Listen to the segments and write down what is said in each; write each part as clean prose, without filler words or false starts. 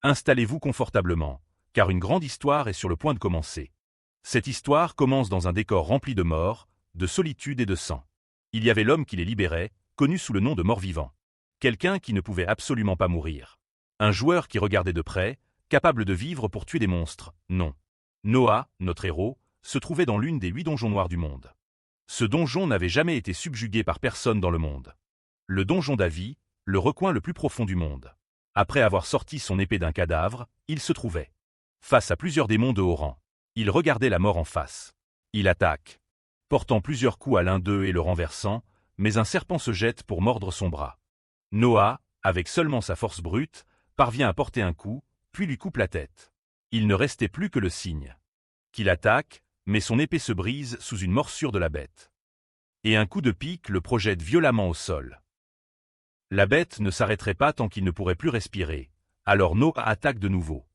Installez-vous confortablement, car une grande histoire est sur le point de commencer. Cette histoire commence dans un décor rempli de mort, de solitude et de sang. Il y avait l'homme qui les libérait, connu sous le nom de mort-vivant. Quelqu'un qui ne pouvait absolument pas mourir. Un joueur qui regardait de près, capable de vivre pour tuer des monstres, non. Noah, notre héros, se trouvait dans l'une des 8 donjons noirs du monde. Ce donjon n'avait jamais été subjugué par personne dans le monde. Le donjon d'Avi, le recoin le plus profond du monde. Après avoir sorti son épée d'un cadavre, il se trouvait face à plusieurs démons de haut rang. Il regardait la mort en face. Il attaque, portant plusieurs coups à l'un d'eux et le renversant, mais un serpent se jette pour mordre son bras. Noah, avec seulement sa force brute, parvient à porter un coup, puis lui coupe la tête. Il ne restait plus que le signe qu'il attaque, mais son épée se brise sous une morsure de la bête. Et un coup de pique le projette violemment au sol. La bête ne s'arrêterait pas tant qu'il ne pourrait plus respirer, alors Noah attaque de nouveau.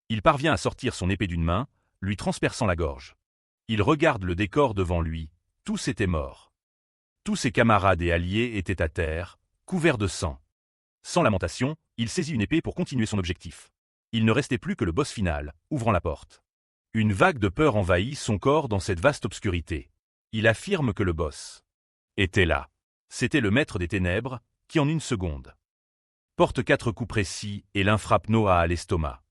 Il parvient à sortir son épée d'une main, lui transperçant la gorge. Il regarde le décor devant lui, tous étaient morts. Tous ses camarades et alliés étaient à terre, couverts de sang. Sans lamentation, il saisit une épée pour continuer son objectif. Il ne restait plus que le boss final, ouvrant la porte. Une vague de peur envahit son corps dans cette vaste obscurité. Il affirme que le boss était là. C'était le maître des ténèbres, qui en une seconde porte 4 coups précis et l'un frappe Noah à l'estomac,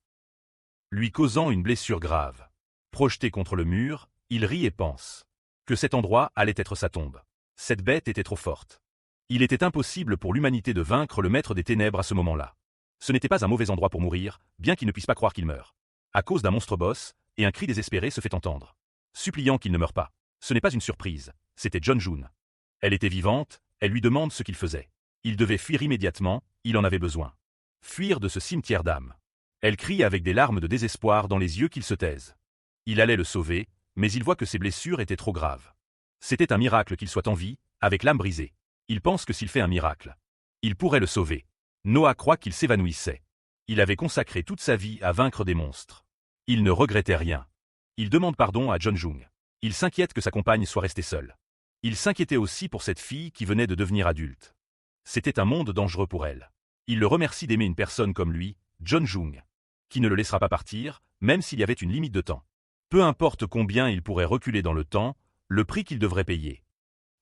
lui causant une blessure grave. Projeté contre le mur, il rit et pense que cet endroit allait être sa tombe. Cette bête était trop forte. Il était impossible pour l'humanité de vaincre le maître des ténèbres à ce moment-là. Ce n'était pas un mauvais endroit pour mourir, bien qu'il ne puisse pas croire qu'il meurt. À cause d'un monstre boss, et un cri désespéré se fait entendre, suppliant qu'il ne meure pas. Ce n'est pas une surprise, c'était Jeon-Joon. Elle était vivante, elle lui demande ce qu'il faisait. Il devait fuir immédiatement, il en avait besoin. Fuir de ce cimetière d'âmes. Elle crie avec des larmes de désespoir dans les yeux qu'il se taise. Il allait le sauver, mais il voit que ses blessures étaient trop graves. C'était un miracle qu'il soit en vie, avec l'âme brisée. Il pense que s'il fait un miracle, il pourrait le sauver. Noah croit qu'il s'évanouissait. Il avait consacré toute sa vie à vaincre des monstres. Il ne regrettait rien. Il demande pardon à Jeon-Joon. Il s'inquiète que sa compagne soit restée seule. Il s'inquiétait aussi pour cette fille qui venait de devenir adulte. C'était un monde dangereux pour elle. Il le remercie d'aimer une personne comme lui, Jeon-Joon, qui ne le laissera pas partir, même s'il y avait une limite de temps. Peu importe combien il pourrait reculer dans le temps, le prix qu'il devrait payer.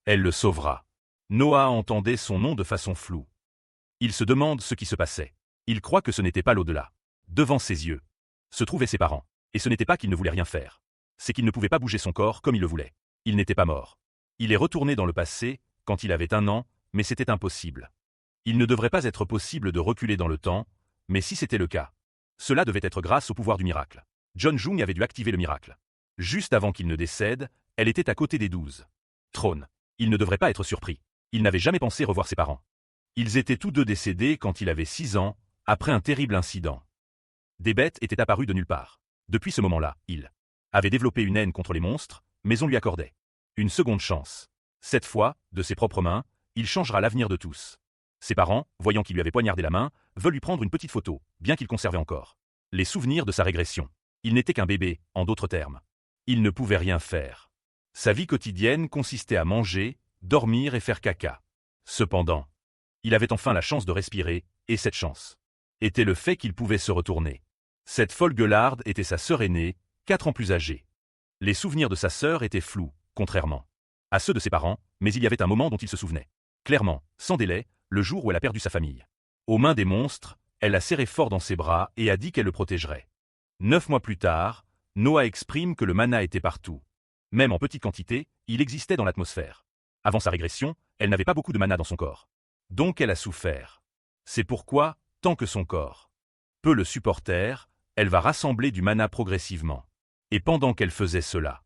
Elle le sauvera. Noah entendait son nom de façon floue. Il se demande ce qui se passait. Il croit que ce n'était pas l'au-delà. Devant ses yeux se trouvaient ses parents. Et ce n'était pas qu'il ne voulait rien faire. C'est qu'il ne pouvait pas bouger son corps comme il le voulait. Il n'était pas mort. Il est retourné dans le passé, quand il avait 1 an, mais c'était impossible. Il ne devrait pas être possible de reculer dans le temps, mais si c'était le cas, cela devait être grâce au pouvoir du miracle. Jeon-Joon avait dû activer le miracle. Juste avant qu'il ne décède, elle était à côté des 12 trônes. Il ne devrait pas être surpris. Il n'avait jamais pensé revoir ses parents. Ils étaient tous deux décédés quand il avait 6 ans, après un terrible incident. Des bêtes étaient apparues de nulle part. Depuis ce moment-là, il avait développé une haine contre les monstres, mais on lui accordait une seconde chance. Cette fois, de ses propres mains, il changera l'avenir de tous. Ses parents, voyant qu'il lui avait poignardé la main, veulent lui prendre une petite photo, bien qu'il conservait encore les souvenirs de sa régression. Il n'était qu'un bébé, en d'autres termes. Il ne pouvait rien faire. Sa vie quotidienne consistait à manger, dormir et faire caca. Cependant, il avait enfin la chance de respirer, et cette chance était le fait qu'il pouvait se retourner. Cette folle gueularde était sa sœur aînée, 4 ans plus âgée. Les souvenirs de sa sœur étaient flous, contrairement à ceux de ses parents, mais il y avait un moment dont il se souvenait. Clairement, sans délai, le jour où elle a perdu sa famille. Aux mains des monstres, elle l'a serré fort dans ses bras et a dit qu'elle le protégerait. 9 mois plus tard, Noah exprime que le mana était partout. Même en petite quantité, il existait dans l'atmosphère. Avant sa régression, elle n'avait pas beaucoup de mana dans son corps. Donc elle a souffert. C'est pourquoi, tant que son corps peut le supporter, elle va rassembler du mana progressivement. Et pendant qu'elle faisait cela,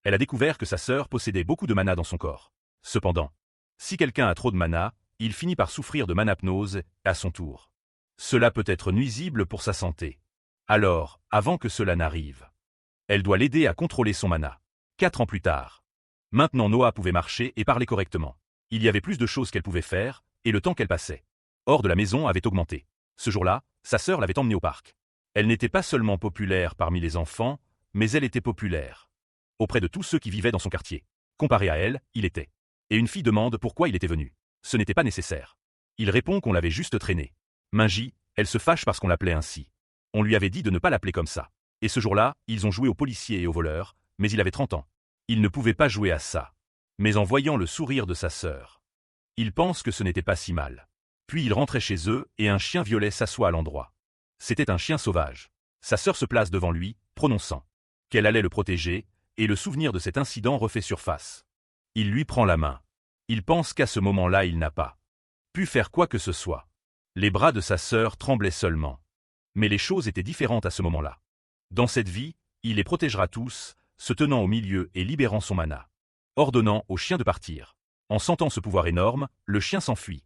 elle a découvert que sa sœur possédait beaucoup de mana dans son corps. Cependant, si quelqu'un a trop de mana, il finit par souffrir de manapnose, à son tour. Cela peut être nuisible pour sa santé. Alors, avant que cela n'arrive, elle doit l'aider à contrôler son mana. 4 ans plus tard. Maintenant Noah pouvait marcher et parler correctement. Il y avait plus de choses qu'elle pouvait faire, et le temps qu'elle passait hors de la maison avait augmenté. Ce jour-là, sa sœur l'avait emmenée au parc. Elle n'était pas seulement populaire parmi les enfants, mais elle était populaire auprès de tous ceux qui vivaient dans son quartier. Comparé à elle, il était. Et une fille demande pourquoi il était venu. Ce n'était pas nécessaire. Il répond qu'on l'avait juste traîné. Minji, elle se fâche parce qu'on l'appelait ainsi. On lui avait dit de ne pas l'appeler comme ça. Et ce jour-là, ils ont joué aux policiers et aux voleurs, mais il avait 30 ans. Il ne pouvait pas jouer à ça. Mais en voyant le sourire de sa sœur, il pense que ce n'était pas si mal. Puis il rentrait chez eux et un chien violet s'assoit à l'endroit. C'était un chien sauvage. Sa sœur se place devant lui, prononçant qu'elle allait le protéger, et le souvenir de cet incident refait surface. Il lui prend la main. Il pense qu'à ce moment-là il n'a pas pu faire quoi que ce soit. Les bras de sa sœur tremblaient seulement. Mais les choses étaient différentes à ce moment-là. Dans cette vie, il les protégera tous, se tenant au milieu et libérant son mana. Ordonnant au chien de partir. En sentant ce pouvoir énorme, le chien s'enfuit.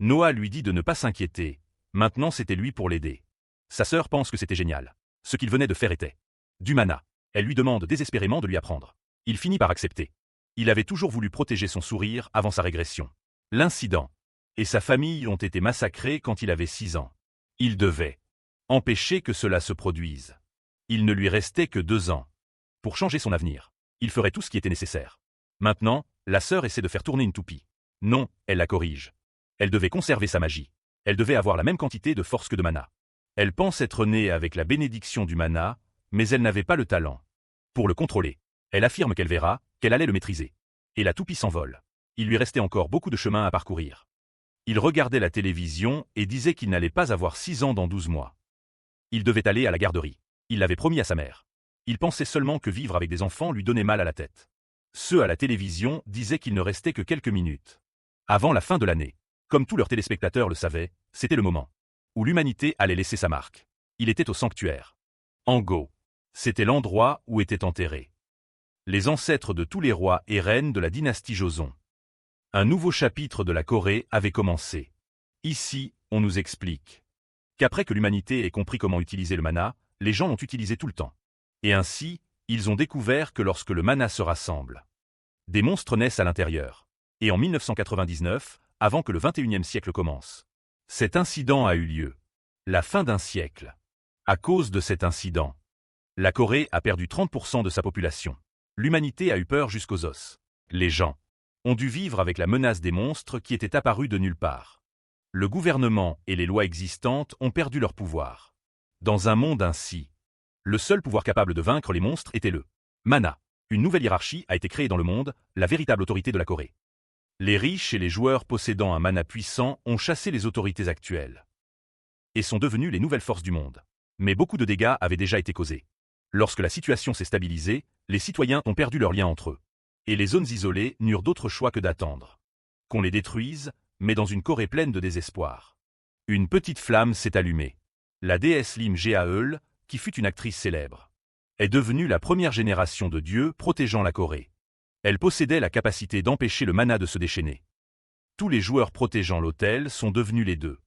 Noah lui dit de ne pas s'inquiéter. Maintenant c'était lui pour l'aider. Sa sœur pense que c'était génial. Ce qu'il venait de faire était du mana. Elle lui demande désespérément de lui apprendre. Il finit par accepter. Il avait toujours voulu protéger son sourire avant sa régression. L'incident et sa famille ont été massacrés quand il avait 6 ans. Il devait empêcher que cela se produise. Il ne lui restait que 2 ans. Pour changer son avenir, il ferait tout ce qui était nécessaire. Maintenant, la sœur essaie de faire tourner une toupie. Non, elle la corrige. Elle devait conserver sa magie. Elle devait avoir la même quantité de force que de mana. Elle pense être née avec la bénédiction du mana, mais elle n'avait pas le talent pour le contrôler. Elle affirme qu'elle verra, qu'elle allait le maîtriser. Et la toupie s'envole. Il lui restait encore beaucoup de chemin à parcourir. Il regardait la télévision et disait qu'il n'allait pas avoir 6 ans dans 12 mois. Il devait aller à la garderie. Il l'avait promis à sa mère. Il pensait seulement que vivre avec des enfants lui donnait mal à la tête. Ceux à la télévision disaient qu'il ne restait que quelques minutes avant la fin de l'année. Comme tous leurs téléspectateurs le savaient, c'était le moment où l'humanité allait laisser sa marque. Il était au sanctuaire. Ango. C'était l'endroit où étaient enterrés les ancêtres de tous les rois et reines de la dynastie Joseon. Un nouveau chapitre de la Corée avait commencé. Ici, on nous explique qu'après que l'humanité ait compris comment utiliser le mana, les gens l'ont utilisé tout le temps. Et ainsi, ils ont découvert que lorsque le mana se rassemble, des monstres naissent à l'intérieur. Et en 1999, avant que le 21e siècle commence, cet incident a eu lieu. La fin d'un siècle. À cause de cet incident, la Corée a perdu 30% de sa population. L'humanité a eu peur jusqu'aux os. Les gens ont dû vivre avec la menace des monstres qui étaient apparus de nulle part. Le gouvernement et les lois existantes ont perdu leur pouvoir. Dans un monde ainsi, le seul pouvoir capable de vaincre les monstres était le mana. Une nouvelle hiérarchie a été créée dans le monde, la véritable autorité de la Corée. Les riches et les joueurs possédant un mana puissant ont chassé les autorités actuelles et sont devenus les nouvelles forces du monde. Mais beaucoup de dégâts avaient déjà été causés. Lorsque la situation s'est stabilisée, les citoyens ont perdu leur lien entre eux. Et les zones isolées n'eurent d'autre choix que d'attendre qu'on les détruise, mais dans une Corée pleine de désespoir. Une petite flamme s'est allumée. La déesse Lim Jaeol, qui fut une actrice célèbre, est devenue la première génération de dieux protégeant la Corée. Elle possédait la capacité d'empêcher le mana de se déchaîner. Tous les joueurs protégeant l'autel sont devenus les 2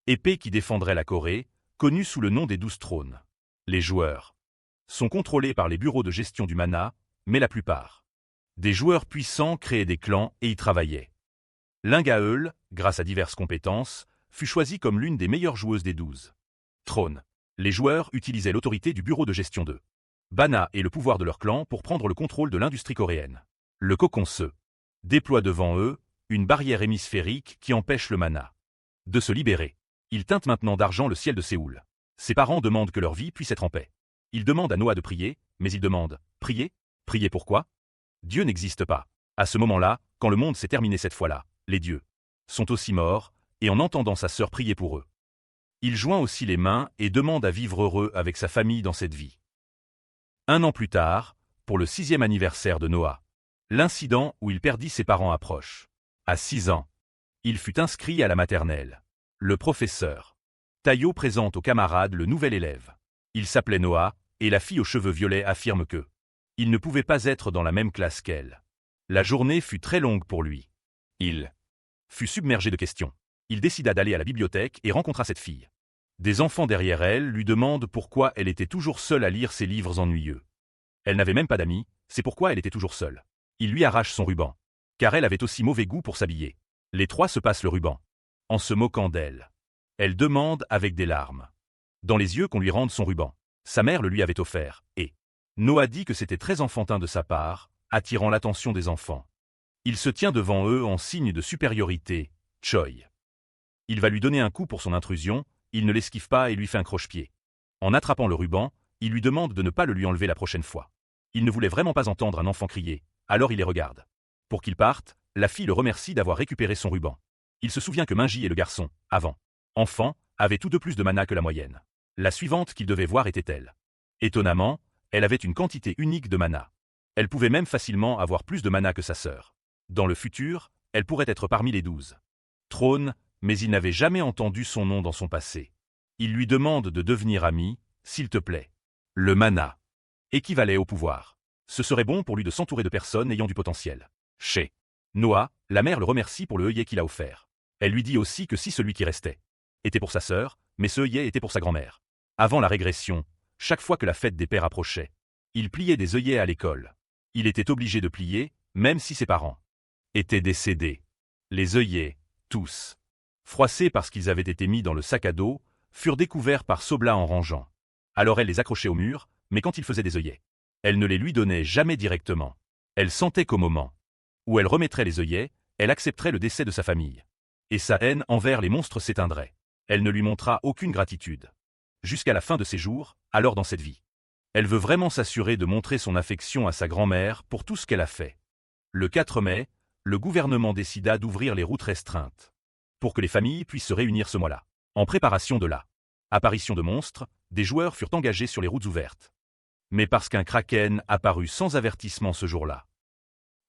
épées qui défendraient la Corée, connues sous le nom des 12 trônes. Les joueurs sont contrôlés par les bureaux de gestion du mana, mais la plupart des joueurs puissants créaient des clans et y travaillaient. Ling Jaeol, grâce à diverses compétences, fut choisie comme l'une des meilleures joueuses des 12 trônes. Les joueurs utilisaient l'autorité du bureau de gestion de Bana et le pouvoir de leur clan pour prendre le contrôle de l'industrie coréenne. Le cocon se déploie devant eux, une barrière hémisphérique qui empêche le mana de se libérer. Ils teintent maintenant d'argent le ciel de Séoul. Ses parents demandent que leur vie puisse être en paix. Ils demandent à Noah de prier, mais ils demandent « Prier ? Prier pourquoi ?» Dieu n'existe pas. À ce moment-là, quand le monde s'est terminé cette fois-là, les dieux sont aussi morts, et en entendant sa sœur prier pour eux, il joint aussi les mains et demande à vivre heureux avec sa famille dans cette vie. 1 an plus tard, pour le 6e anniversaire de Noah, l'incident où il perdit ses parents approche. À 6 ans, il fut inscrit à la maternelle. Le professeur Tayo présente aux camarades le nouvel élève. Il s'appelait Noah, et la fille aux cheveux violets affirme que il ne pouvait pas être dans la même classe qu'elle. La journée fut très longue pour lui. Il fut submergé de questions. Il décida d'aller à la bibliothèque et rencontra cette fille. Des enfants derrière elle lui demandent pourquoi elle était toujours seule à lire ses livres ennuyeux. Elle n'avait même pas d'amis, c'est pourquoi elle était toujours seule. Il lui arrache son ruban, car elle avait aussi mauvais goût pour s'habiller. Les 3 se passent le ruban, en se moquant d'elle. Elle demande avec des larmes dans les yeux qu'on lui rende son ruban. Sa mère le lui avait offert, et Noah dit que c'était très enfantin de sa part, attirant l'attention des enfants. Il se tient devant eux en signe de supériorité, Choi. Il va lui donner un coup pour son intrusion, il ne l'esquive pas et lui fait un croche-pied. En attrapant le ruban, il lui demande de ne pas le lui enlever la prochaine fois. Il ne voulait vraiment pas entendre un enfant crier, alors il les regarde. Pour qu'il parte, la fille le remercie d'avoir récupéré son ruban. Il se souvient que Minji et le garçon, avant, enfant, avaient tous deux plus de mana que la moyenne. La suivante qu'il devait voir était elle. Étonnamment, elle avait une quantité unique de mana. Elle pouvait même facilement avoir plus de mana que sa sœur. Dans le futur, elle pourrait être parmi les 12 trônes, mais il n'avait jamais entendu son nom dans son passé. Il lui demande de devenir ami, s'il te plaît. Le mana équivalait au pouvoir. Ce serait bon pour lui de s'entourer de personnes ayant du potentiel. Chez Noah, la mère le remercie pour le œillet qu'il a offert. Elle lui dit aussi que si celui qui restait était pour sa sœur, mais ce œillet était pour sa grand-mère. Avant la régression, chaque fois que la fête des pères approchait, il pliait des œillets à l'école. Il était obligé de plier, même si ses parents étaient décédés. Les œillets, tous, froissés parce qu'ils avaient été mis dans le sac à dos, furent découverts par Sobla en rangeant. Alors elle les accrochait au mur, mais quand il faisait des œillets, elle ne les lui donnait jamais directement. Elle sentait qu'au moment où elle remettrait les œillets, elle accepterait le décès de sa famille. Et sa haine envers les monstres s'éteindrait. Elle ne lui montra aucune gratitude. Jusqu'à la fin de ses jours, alors dans cette vie. Elle veut vraiment s'assurer de montrer son affection à sa grand-mère pour tout ce qu'elle a fait. Le 4 mai, le gouvernement décida d'ouvrir les routes restreintes pour que les familles puissent se réunir ce mois-là. En préparation de la apparition de monstres, des joueurs furent engagés sur les routes ouvertes. Mais parce qu'un kraken apparut sans avertissement ce jour-là,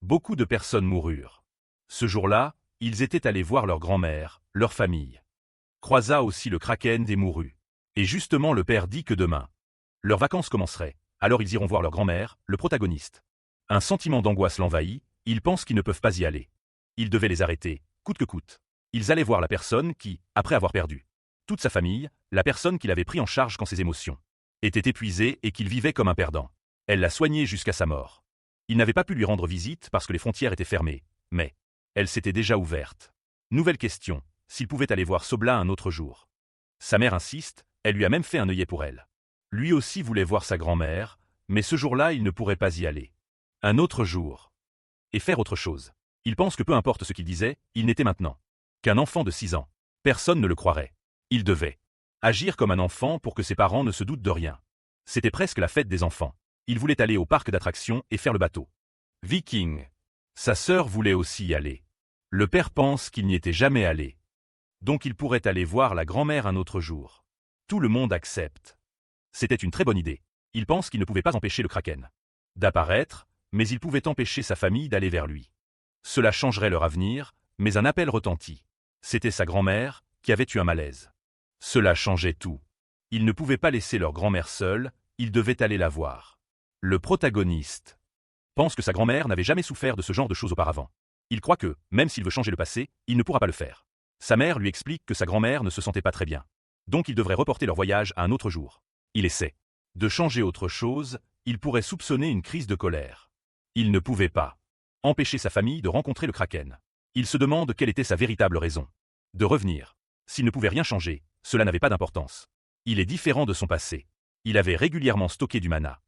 beaucoup de personnes moururent. Ce jour-là, ils étaient allés voir leur grand-mère, leur famille. Croisa aussi le kraken des mourus. Et justement le père dit que demain, leurs vacances commenceraient, alors ils iront voir leur grand-mère, le protagoniste. Un sentiment d'angoisse l'envahit, ils pensent qu'ils ne peuvent pas y aller. Ils devaient les arrêter, coûte que coûte. Ils allaient voir la personne qui, après avoir perdu toute sa famille, la personne qu'il avait pris en charge quand ses émotions étaient épuisées et qu'il vivait comme un perdant. Elle l'a soigné jusqu'à sa mort. Il n'avait pas pu lui rendre visite parce que les frontières étaient fermées, mais elle s'était déjà ouverte. Nouvelle question, s'il pouvait aller voir Sobla un autre jour. Sa mère insiste, elle lui a même fait un œillet pour elle. Lui aussi voulait voir sa grand-mère, mais ce jour-là il ne pourrait pas y aller. Un autre jour. Et faire autre chose. Il pense que peu importe ce qu'il disait, il n'était maintenant qu'un enfant de 6 ans. Personne ne le croirait. Il devait agir comme un enfant pour que ses parents ne se doutent de rien. C'était presque la fête des enfants. Il voulait aller au parc d'attractions et faire le bateau Viking. Sa sœur voulait aussi y aller. Le père pense qu'il n'y était jamais allé. Donc il pourrait aller voir la grand-mère un autre jour. Tout le monde accepte. C'était une très bonne idée. Il pense qu'il ne pouvait pas empêcher le kraken d'apparaître, mais il pouvait empêcher sa famille d'aller vers lui. Cela changerait leur avenir, mais un appel retentit. C'était sa grand-mère, qui avait eu un malaise. Cela changeait tout. Ils ne pouvaient pas laisser leur grand-mère seule, ils devaient aller la voir. Le protagoniste pense que sa grand-mère n'avait jamais souffert de ce genre de choses auparavant. Il croit que, même s'il veut changer le passé, il ne pourra pas le faire. Sa mère lui explique que sa grand-mère ne se sentait pas très bien. Donc il devrait reporter leur voyage à un autre jour. Il essaie de changer autre chose, il pourrait soupçonner une crise de colère. Il ne pouvait pas empêcher sa famille de rencontrer le kraken. Il se demande quelle était sa véritable raison de revenir. S'il ne pouvait rien changer, cela n'avait pas d'importance. Il est différent de son passé. Il avait régulièrement stocké du mana.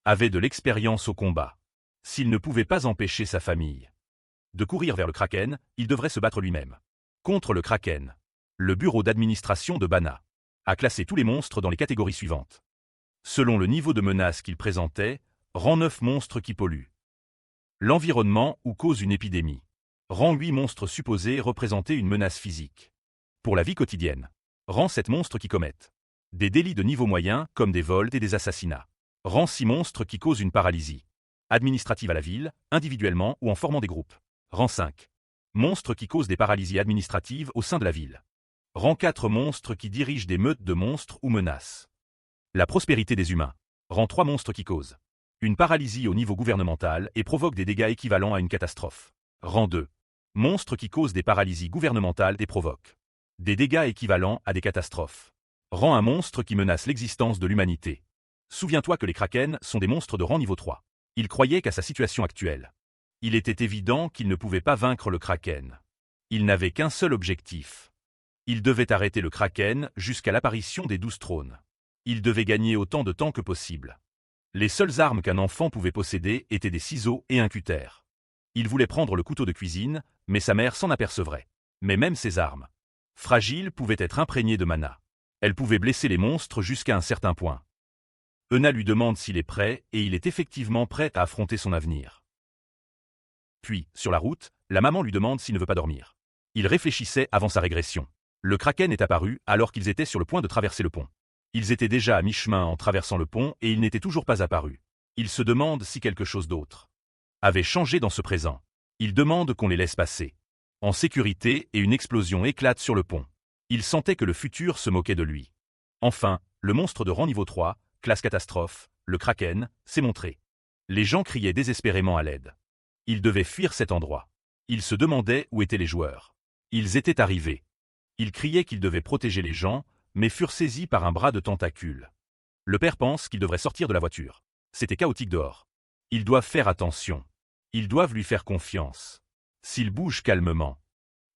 Avait de l'expérience au combat. S'il ne pouvait pas empêcher sa famille de courir vers le kraken, il devrait se battre lui-même. Contre le kraken, le bureau d'administration de Bana a classé tous les monstres dans les catégories suivantes. Selon le niveau de menace qu'il présentait, rang 9 monstres qui polluent l'environnement ou causent une épidémie. Rang 8 monstres supposés représenter une menace physique pour la vie quotidienne. Rang 7 monstres qui commettent des délits de niveau moyen comme des vols et des assassinats. Rang 6 monstres qui causent une paralysie administrative à la ville, individuellement ou en formant des groupes. Rang 5. Monstres qui causent des paralysies administratives au sein de la ville. Rang 4 monstres qui dirigent des meutes de monstres ou menacent la prospérité des humains. Rang 3 monstres qui causent une paralysie au niveau gouvernemental et provoquent des dégâts équivalents à une catastrophe. Rang 2. Monstres qui causent des paralysies gouvernementales et provoquent des dégâts équivalents à des catastrophes. Rang 1 monstre qui menace l'existence de l'humanité. Souviens-toi que les krakens sont des monstres de rang niveau 3. Il croyait qu'à sa situation actuelle, il était évident qu'il ne pouvait pas vaincre le kraken. Il n'avait qu'un seul objectif. Il devait arrêter le kraken jusqu'à l'apparition des 12 trônes. Il devait gagner autant de temps que possible. Les seules armes qu'un enfant pouvait posséder étaient des ciseaux et un cutter. Il voulait prendre le couteau de cuisine, mais sa mère s'en apercevrait. Mais même ces armes fragiles pouvaient être imprégnées de mana. Elle pouvait blesser les monstres jusqu'à un certain point. Euna lui demande s'il est prêt, et il est effectivement prêt à affronter son avenir. Puis, sur la route, la maman lui demande s'il ne veut pas dormir. Il réfléchissait avant sa régression. Le kraken est apparu alors qu'ils étaient sur le point de traverser le pont. Ils étaient déjà à mi-chemin en traversant le pont et il n'était toujours pas apparu. Il se demande si quelque chose d'autre avait changé dans ce présent. Il demande qu'on les laisse passer. En sécurité, et une explosion éclate sur le pont. Il sentait que le futur se moquait de lui. Enfin, le monstre de rang niveau 3, classe catastrophe, le kraken, s'est montré. Les gens criaient désespérément à l'aide. Ils devaient fuir cet endroit. Ils se demandaient où étaient les joueurs. Ils étaient arrivés. Ils criaient qu'ils devaient protéger les gens, mais furent saisis par un bras de tentacule. Le père pense qu'ils devraient sortir de la voiture. C'était chaotique dehors. Ils doivent faire attention. Ils doivent lui faire confiance. S'ils bougent calmement,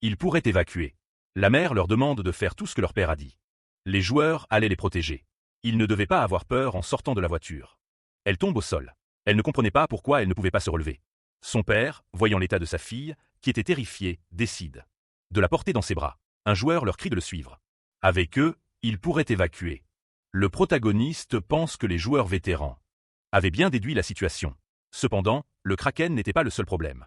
ils pourraient évacuer. La mère leur demande de faire tout ce que leur père a dit. Les joueurs allaient les protéger. Ils ne devaient pas avoir peur en sortant de la voiture. Elle tombe au sol. Elle ne comprenait pas pourquoi elle ne pouvait pas se relever. Son père, voyant l'état de sa fille, qui était terrifiée, décide de la porter dans ses bras. Un joueur leur crie de le suivre. Avec eux, ils pourraient évacuer. Le protagoniste pense que les joueurs vétérans avaient bien déduit la situation. Cependant, le kraken n'était pas le seul problème.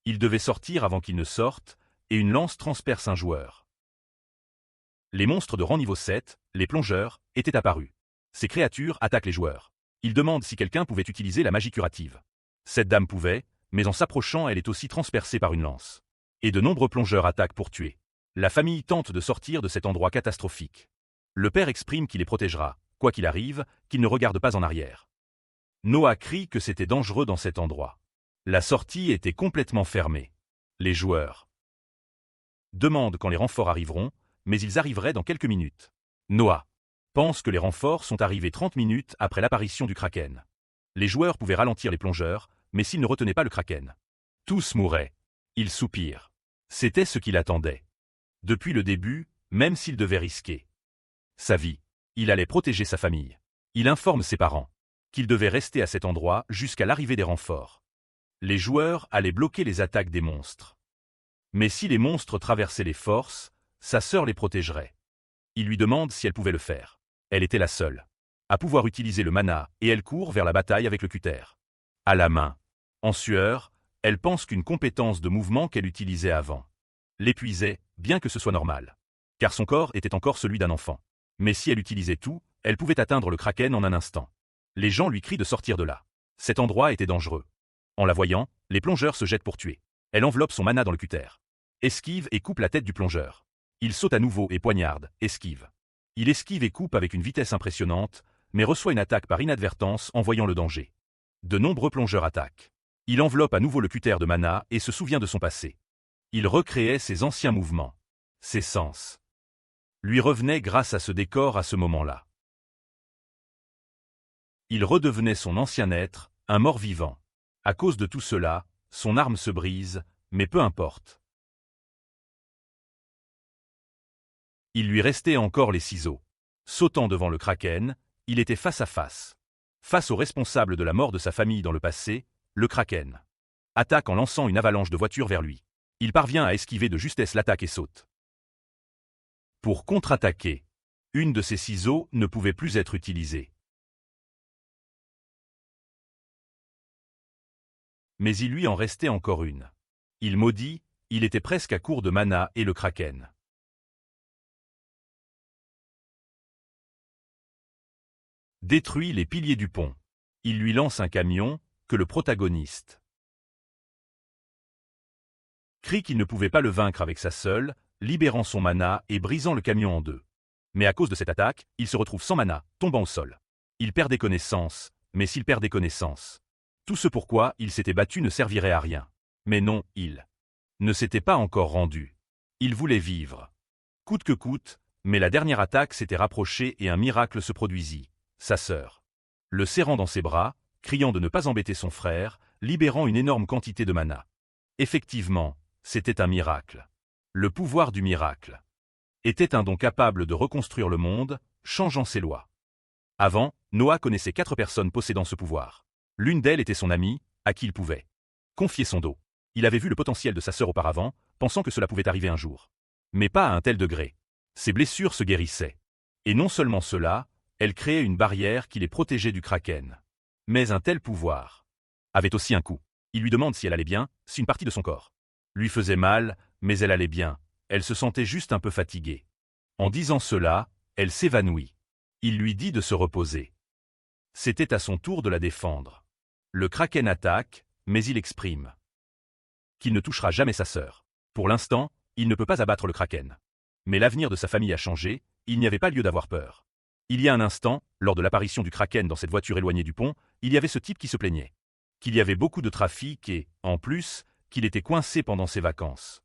Il devait sortir avant qu'il ne sorte, et une lance transperce un joueur. Les monstres de rang niveau 7, les plongeurs, étaient apparus. Ces créatures attaquent les joueurs. Ils demandent si quelqu'un pouvait utiliser la magie curative. Cette dame pouvait, mais en s'approchant elle est aussi transpercée par une lance. Et de nombreux plongeurs attaquent pour tuer. La famille tente de sortir de cet endroit catastrophique. Le père exprime qu'il les protégera, quoi qu'il arrive, qu'il ne regarde pas en arrière. Noah crie que c'était dangereux dans cet endroit. La sortie était complètement fermée. Les joueurs demandent quand les renforts arriveront, mais ils arriveraient dans quelques minutes. Noah pense que les renforts sont arrivés 30 minutes après l'apparition du kraken. Les joueurs pouvaient ralentir les plongeurs, mais s'ils ne retenaient pas le kraken, tous mourraient. Il soupire. C'était ce qu'il attendait. Depuis le début, même s'il devait risquer sa vie, il allait protéger sa famille. Il informe ses parents qu'il devait rester à cet endroit jusqu'à l'arrivée des renforts. Les joueurs allaient bloquer les attaques des monstres. Mais si les monstres traversaient les forces, sa sœur les protégerait. Il lui demande si elle pouvait le faire. Elle était la seule à pouvoir utiliser le mana et elle court vers la bataille avec le cutter à la main. En sueur, elle pense qu'une compétence de mouvement qu'elle utilisait avant l'épuisait, bien que ce soit normal. Car son corps était encore celui d'un enfant. Mais si elle utilisait tout, elle pouvait atteindre le kraken en un instant. Les gens lui crient de sortir de là. Cet endroit était dangereux. En la voyant, les plongeurs se jettent pour tuer. Elle enveloppe son mana dans le cutter. Esquive et coupe la tête du plongeur. Il saute à nouveau et poignarde, esquive. Il esquive et coupe avec une vitesse impressionnante, mais reçoit une attaque par inadvertance en voyant le danger. De nombreux plongeurs attaquent. Il enveloppe à nouveau le cutter de mana et se souvient de son passé. Il recréait ses anciens mouvements. Ses sens lui revenaient grâce à ce décor à ce moment-là. Il redevenait son ancien être, un mort-vivant. À cause de tout cela, son arme se brise, mais peu importe. Il lui restait encore les ciseaux. Sautant devant le kraken, il était face à face. Face au responsable de la mort de sa famille dans le passé, le kraken attaque en lançant une avalanche de voitures vers lui. Il parvient à esquiver de justesse l'attaque et saute. Pour contre-attaquer, une de ses ciseaux ne pouvait plus être utilisée. Mais il lui en restait encore une. Il maudit, il était presque à court de mana et le kraken détruit les piliers du pont. Il lui lance un camion, que le protagoniste crie qu'il ne pouvait pas le vaincre avec sa seule, libérant son mana et brisant le camion en deux. Mais à cause de cette attaque, il se retrouve sans mana, tombant au sol. Il perdait connaissance, mais s'il perdait connaissance, tout ce pourquoi il s'était battu ne servirait à rien. Mais non, il ne s'était pas encore rendu. Il voulait vivre. Coûte que coûte, mais la dernière attaque s'était rapprochée et un miracle se produisit. Sa sœur le serrant dans ses bras, criant de ne pas embêter son frère, libérant une énorme quantité de mana. Effectivement, c'était un miracle. Le pouvoir du miracle était un don capable de reconstruire le monde, changeant ses lois. Avant, Noah connaissait 4 personnes possédant ce pouvoir. L'une d'elles était son amie, à qui il pouvait confier son dos. Il avait vu le potentiel de sa sœur auparavant, pensant que cela pouvait arriver un jour. Mais pas à un tel degré. Ses blessures se guérissaient. Et non seulement cela, elle créait une barrière qui les protégeait du kraken. Mais un tel pouvoir avait aussi un coût. Il lui demande si elle allait bien, si une partie de son corps lui faisait mal, mais elle allait bien. Elle se sentait juste un peu fatiguée. En disant cela, elle s'évanouit. Il lui dit de se reposer. C'était à son tour de la défendre. Le kraken attaque, mais il exprime qu'il ne touchera jamais sa sœur. Pour l'instant, il ne peut pas abattre le kraken. Mais l'avenir de sa famille a changé, il n'y avait pas lieu d'avoir peur. Il y a un instant, lors de l'apparition du kraken dans cette voiture éloignée du pont, il y avait ce type qui se plaignait qu'il y avait beaucoup de trafic et, en plus, qu'il était coincé pendant ses vacances.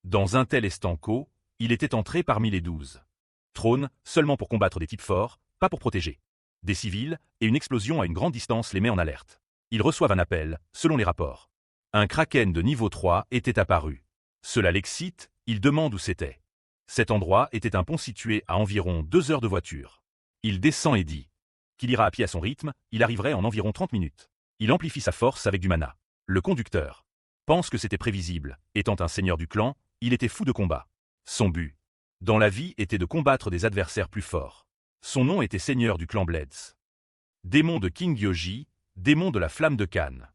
Dans un tel estanco, il était entré parmi les 12 trônes, seulement pour combattre des types forts, pas pour protéger des civils, et une explosion à une grande distance les met en alerte. Ils reçoivent un appel, selon les rapports. Un kraken de niveau 3 était apparu. Cela l'excite, il demande où c'était. Cet endroit était un pont situé à environ 2 heures de voiture. Il descend et dit qu'il ira à pied à son rythme, il arriverait en environ 30 minutes. Il amplifie sa force avec du mana. Le conducteur pense que c'était prévisible. Étant un seigneur du clan, il était fou de combat. Son but dans la vie était de combattre des adversaires plus forts. Son nom était seigneur du clan Blades. Démon de King Yoji, démon de la flamme de Cannes.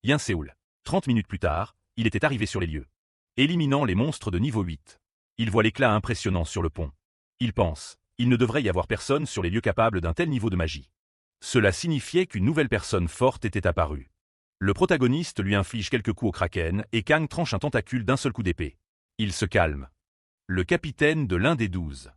Yin Séoul. 30 minutes plus tard, il était arrivé sur les lieux, éliminant les monstres de niveau 8. Il voit l'éclat impressionnant sur le pont. Il pense, il ne devrait y avoir personne sur les lieux capables d'un tel niveau de magie. Cela signifiait qu'une nouvelle personne forte était apparue. Le protagoniste lui inflige quelques coups au kraken et Kang tranche un tentacule d'un seul coup d'épée. Il se calme. Le capitaine de l'un des 12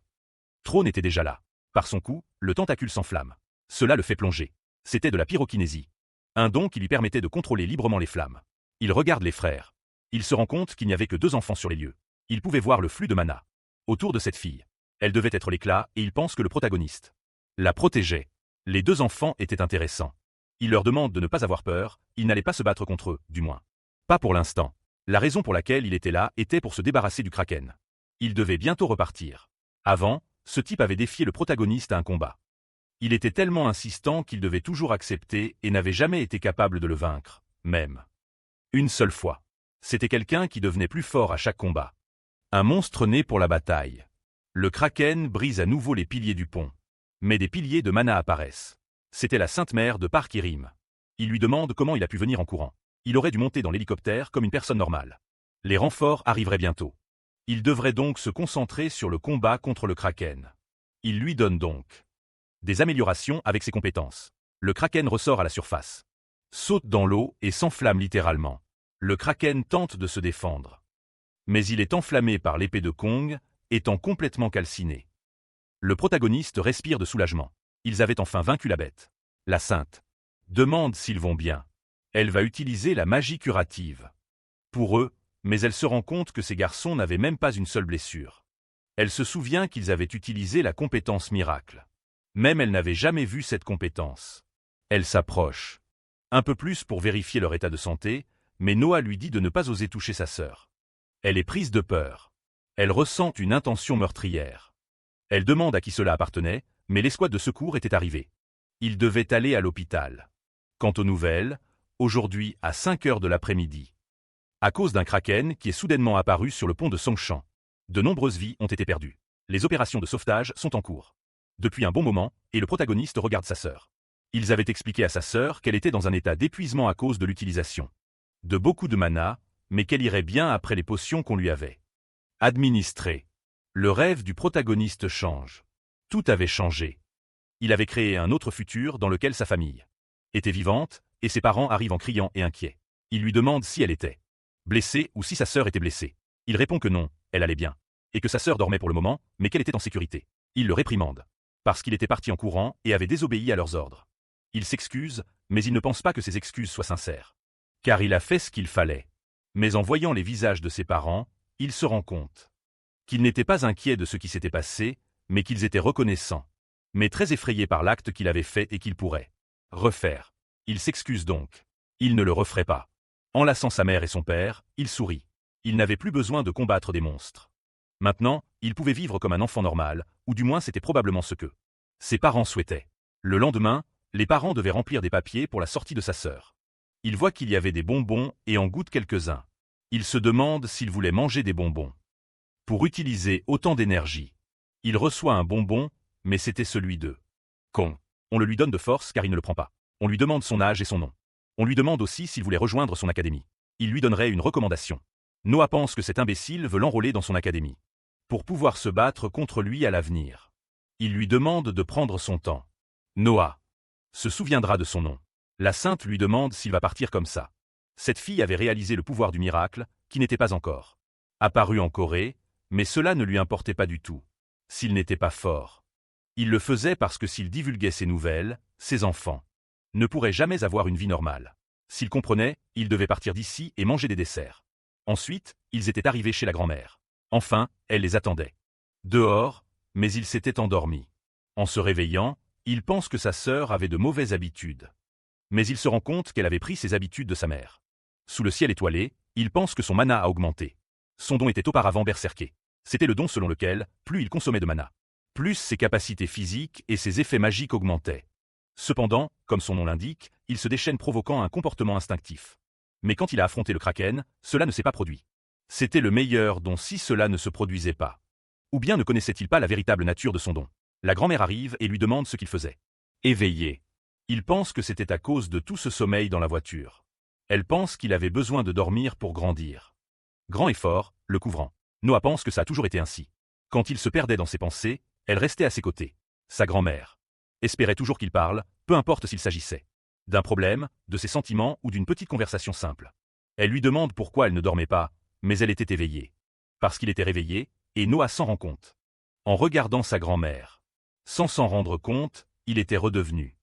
trônes était déjà là. Par son coup, le tentacule s'enflamme. Cela le fait plonger. C'était de la pyrokinésie. Un don qui lui permettait de contrôler librement les flammes. Il regarde les frères. Il se rend compte qu'il n'y avait que 2 enfants sur les lieux. Il pouvait voir le flux de mana autour de cette fille. Elle devait être l'éclat et il pense que le protagoniste la protégeait. Les 2 enfants étaient intéressants. Il leur demande de ne pas avoir peur, il n'allait pas se battre contre eux, du moins. Pas pour l'instant. La raison pour laquelle il était là était pour se débarrasser du kraken. Il devait bientôt repartir. Avant, ce type avait défié le protagoniste à un combat. Il était tellement insistant qu'il devait toujours accepter et n'avait jamais été capable de le vaincre, même une seule fois. C'était quelqu'un qui devenait plus fort à chaque combat. Un monstre né pour la bataille. Le kraken brise à nouveau les piliers du pont. Mais des piliers de mana apparaissent. C'était la Sainte Mère de Parkirim. Il lui demande comment il a pu venir en courant. Il aurait dû monter dans l'hélicoptère comme une personne normale. Les renforts arriveraient bientôt. Il devrait donc se concentrer sur le combat contre le kraken. Il lui donne donc des améliorations avec ses compétences. Le kraken ressort à la surface, saute dans l'eau et s'enflamme littéralement. Le kraken tente de se défendre. Mais il est enflammé par l'épée de Kong, étant complètement calciné. Le protagoniste respire de soulagement. Ils avaient enfin vaincu la bête. La sainte demande s'ils vont bien. Elle va utiliser la magie curative. Pour eux, mais elle se rend compte que ces garçons n'avaient même pas une seule blessure. Elle se souvient qu'ils avaient utilisé la compétence miracle. Même elle n'avait jamais vu cette compétence. Elle s'approche. Un peu plus pour vérifier leur état de santé, mais Noah lui dit de ne pas oser toucher sa sœur. Elle est prise de peur. Elle ressent une intention meurtrière. Elle demande à qui cela appartenait, mais l'escouade de secours était arrivée. Ils devaient aller à l'hôpital. Quant aux nouvelles, aujourd'hui à 5 heures de l'après-midi. À cause d'un kraken qui est soudainement apparu sur le pont de Songshan. De nombreuses vies ont été perdues. Les opérations de sauvetage sont en cours. Depuis un bon moment, et le protagoniste regarde sa sœur. Ils avaient expliqué à sa sœur qu'elle était dans un état d'épuisement à cause de l'utilisation de beaucoup de mana, mais qu'elle irait bien après les potions qu'on lui avait administrées. Le rêve du protagoniste change. Tout avait changé. Il avait créé un autre futur dans lequel sa famille était vivante, et ses parents arrivent en criant et inquiets. Il lui demande si elle était blessée ou si sa sœur était blessée. Il répond que non, elle allait bien, et que sa sœur dormait pour le moment, mais qu'elle était en sécurité. Il le réprimande, parce qu'il était parti en courant et avait désobéi à leurs ordres. Il s'excuse, mais il ne pense pas que ses excuses soient sincères. Car il a fait ce qu'il fallait. Mais en voyant les visages de ses parents, il se rend compte qu'ils n'étaient pas inquiets de ce qui s'était passé, mais qu'ils étaient reconnaissants, mais très effrayés par l'acte qu'il avait fait et qu'il pourrait refaire. Il s'excuse donc. Il ne le referait pas. Enlaçant sa mère et son père, il sourit. Il n'avait plus besoin de combattre des monstres. Maintenant, il pouvait vivre comme un enfant normal, ou du moins c'était probablement ce que ses parents souhaitaient. Le lendemain, les parents devaient remplir des papiers pour la sortie de sa sœur. Il voit qu'il y avait des bonbons et en goûte quelques-uns. Il se demande s'il voulait manger des bonbons. Pour utiliser autant d'énergie. Il reçoit un bonbon, mais c'était celui de Con. On le lui donne de force car il ne le prend pas. On lui demande son âge et son nom. On lui demande aussi s'il voulait rejoindre son académie. Il lui donnerait une recommandation. Noah pense que cet imbécile veut l'enrôler dans son académie. Pour pouvoir se battre contre lui à l'avenir. Il lui demande de prendre son temps. Noah se souviendra de son nom. La sainte lui demande s'il va partir comme ça. Cette fille avait réalisé le pouvoir du miracle, qui n'était pas encore apparu en Corée, mais cela ne lui importait pas du tout. S'il n'était pas fort. Il le faisait parce que s'il divulguait ses nouvelles, ses enfants ne pourraient jamais avoir une vie normale. S'il comprenait, il devait partir d'ici et manger des desserts. Ensuite, ils étaient arrivés chez la grand-mère. Enfin, elle les attendait. Dehors, mais il s'était endormi. En se réveillant, il pense que sa sœur avait de mauvaises habitudes. Mais il se rend compte qu'elle avait pris ses habitudes de sa mère. Sous le ciel étoilé, il pense que son mana a augmenté. Son don était auparavant berserké. C'était le don selon lequel, plus il consommait de mana, plus ses capacités physiques et ses effets magiques augmentaient. Cependant, comme son nom l'indique, il se déchaîne provoquant un comportement instinctif. Mais quand il a affronté le Kraken, cela ne s'est pas produit. C'était le meilleur don si cela ne se produisait pas. Ou bien ne connaissait-il pas la véritable nature de son don? La grand-mère arrive et lui demande ce qu'il faisait. Éveillé. Il pense que c'était à cause de tout ce sommeil dans la voiture. Elle pense qu'il avait besoin de dormir pour grandir. Grand et fort, le couvrant. Noah pense que ça a toujours été ainsi. Quand il se perdait dans ses pensées, elle restait à ses côtés. Sa grand-mère espérait toujours qu'il parle, peu importe s'il s'agissait d'un problème, de ses sentiments ou d'une petite conversation simple. Elle lui demande pourquoi elle ne dormait pas, mais elle était éveillée. Parce qu'il était réveillé, et Noah s'en rend compte. En regardant sa grand-mère. Sans s'en rendre compte, il était redevenu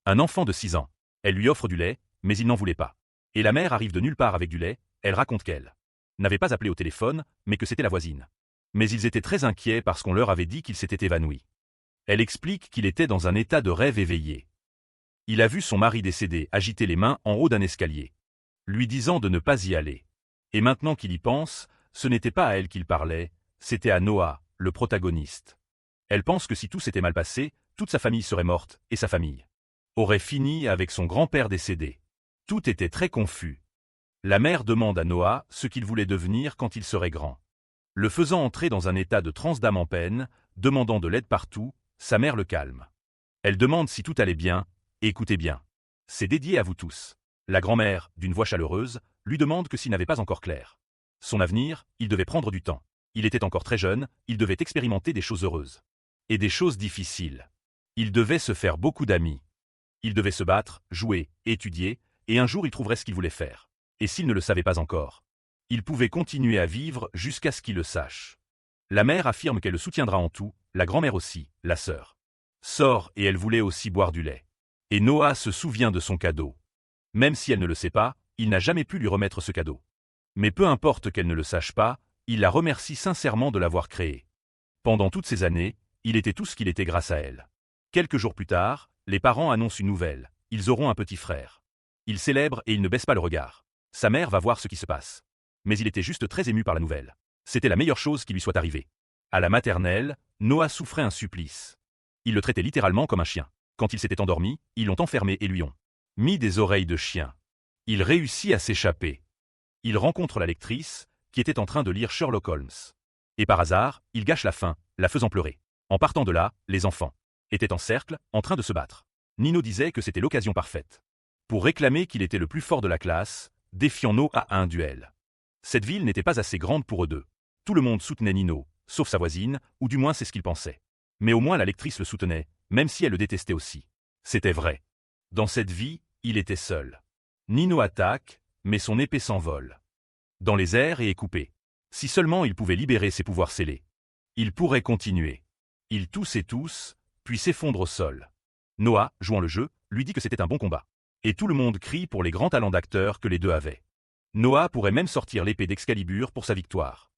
un enfant de 6 ans. Elle lui offre du lait, mais il n'en voulait pas. Et la mère arrive de nulle part avec du lait, elle raconte qu'elle n'avait pas appelé au téléphone, mais que c'était la voisine. Mais ils étaient très inquiets parce qu'on leur avait dit qu'il s'était évanoui. Elle explique qu'il était dans un état de rêve éveillé. Il a vu son mari décédé agiter les mains en haut d'un escalier, lui disant de ne pas y aller. Et maintenant qu'il y pense, ce n'était pas à elle qu'il parlait, c'était à Noah, le protagoniste. Elle pense que si tout s'était mal passé, toute sa famille serait morte, et sa famille aurait fini avec son grand-père décédé. Tout était très confus. La mère demande à Noah ce qu'il voulait devenir quand il serait grand. Le faisant entrer dans un état de transe d'âme en peine, demandant de l'aide partout, sa mère le calme. Elle demande si tout allait bien, et écoutez bien. C'est dédié à vous tous. La grand-mère, d'une voix chaleureuse, lui demande que s'il n'avait pas encore clair son avenir, il devait prendre du temps. Il était encore très jeune, il devait expérimenter des choses heureuses. Et des choses difficiles. Il devait se faire beaucoup d'amis. Il devait se battre, jouer, étudier, et un jour il trouverait ce qu'il voulait faire. Et s'il ne le savait pas encore, il pouvait continuer à vivre jusqu'à ce qu'il le sache. La mère affirme qu'elle le soutiendra en tout, la grand-mère aussi, la sœur sort et elle voulait aussi boire du lait. Et Noah se souvient de son cadeau. Même si elle ne le sait pas, il n'a jamais pu lui remettre ce cadeau. Mais peu importe qu'elle ne le sache pas, il la remercie sincèrement de l'avoir créé. Pendant toutes ces années, il était tout ce qu'il était grâce à elle. Quelques jours plus tard, les parents annoncent une nouvelle, ils auront un petit frère. Il célèbre et il ne baisse pas le regard. Sa mère va voir ce qui se passe. Mais il était juste très ému par la nouvelle. C'était la meilleure chose qui lui soit arrivée. À la maternelle, Noah souffrait un supplice. Ils le traitaient littéralement comme un chien. Quand il s'était endormi, ils l'ont enfermé et lui ont mis des oreilles de chien. Il réussit à s'échapper. Il rencontre la lectrice, qui était en train de lire Sherlock Holmes. Et par hasard, il gâche la fin, la faisant pleurer. En partant de là, les enfants étaient en cercle, en train de se battre. Nino disait que c'était l'occasion parfaite pour réclamer qu'il était le plus fort de la classe, défiant Noah à un duel. Cette ville n'était pas assez grande pour eux deux. Tout le monde soutenait Nino, sauf sa voisine, ou du moins c'est ce qu'il pensait. Mais au moins la lectrice le soutenait, même si elle le détestait aussi. C'était vrai. Dans cette vie, il était seul. Nino attaque, mais son épée s'envole dans les airs et est coupée. Si seulement il pouvait libérer ses pouvoirs scellés. Il pourrait continuer. Il tousse et tousse, puis s'effondre au sol. Noah, jouant le jeu, lui dit que c'était un bon combat. Et tout le monde crie pour les grands talents d'acteur que les deux avaient. Noah pourrait même sortir l'épée d'Excalibur pour sa victoire.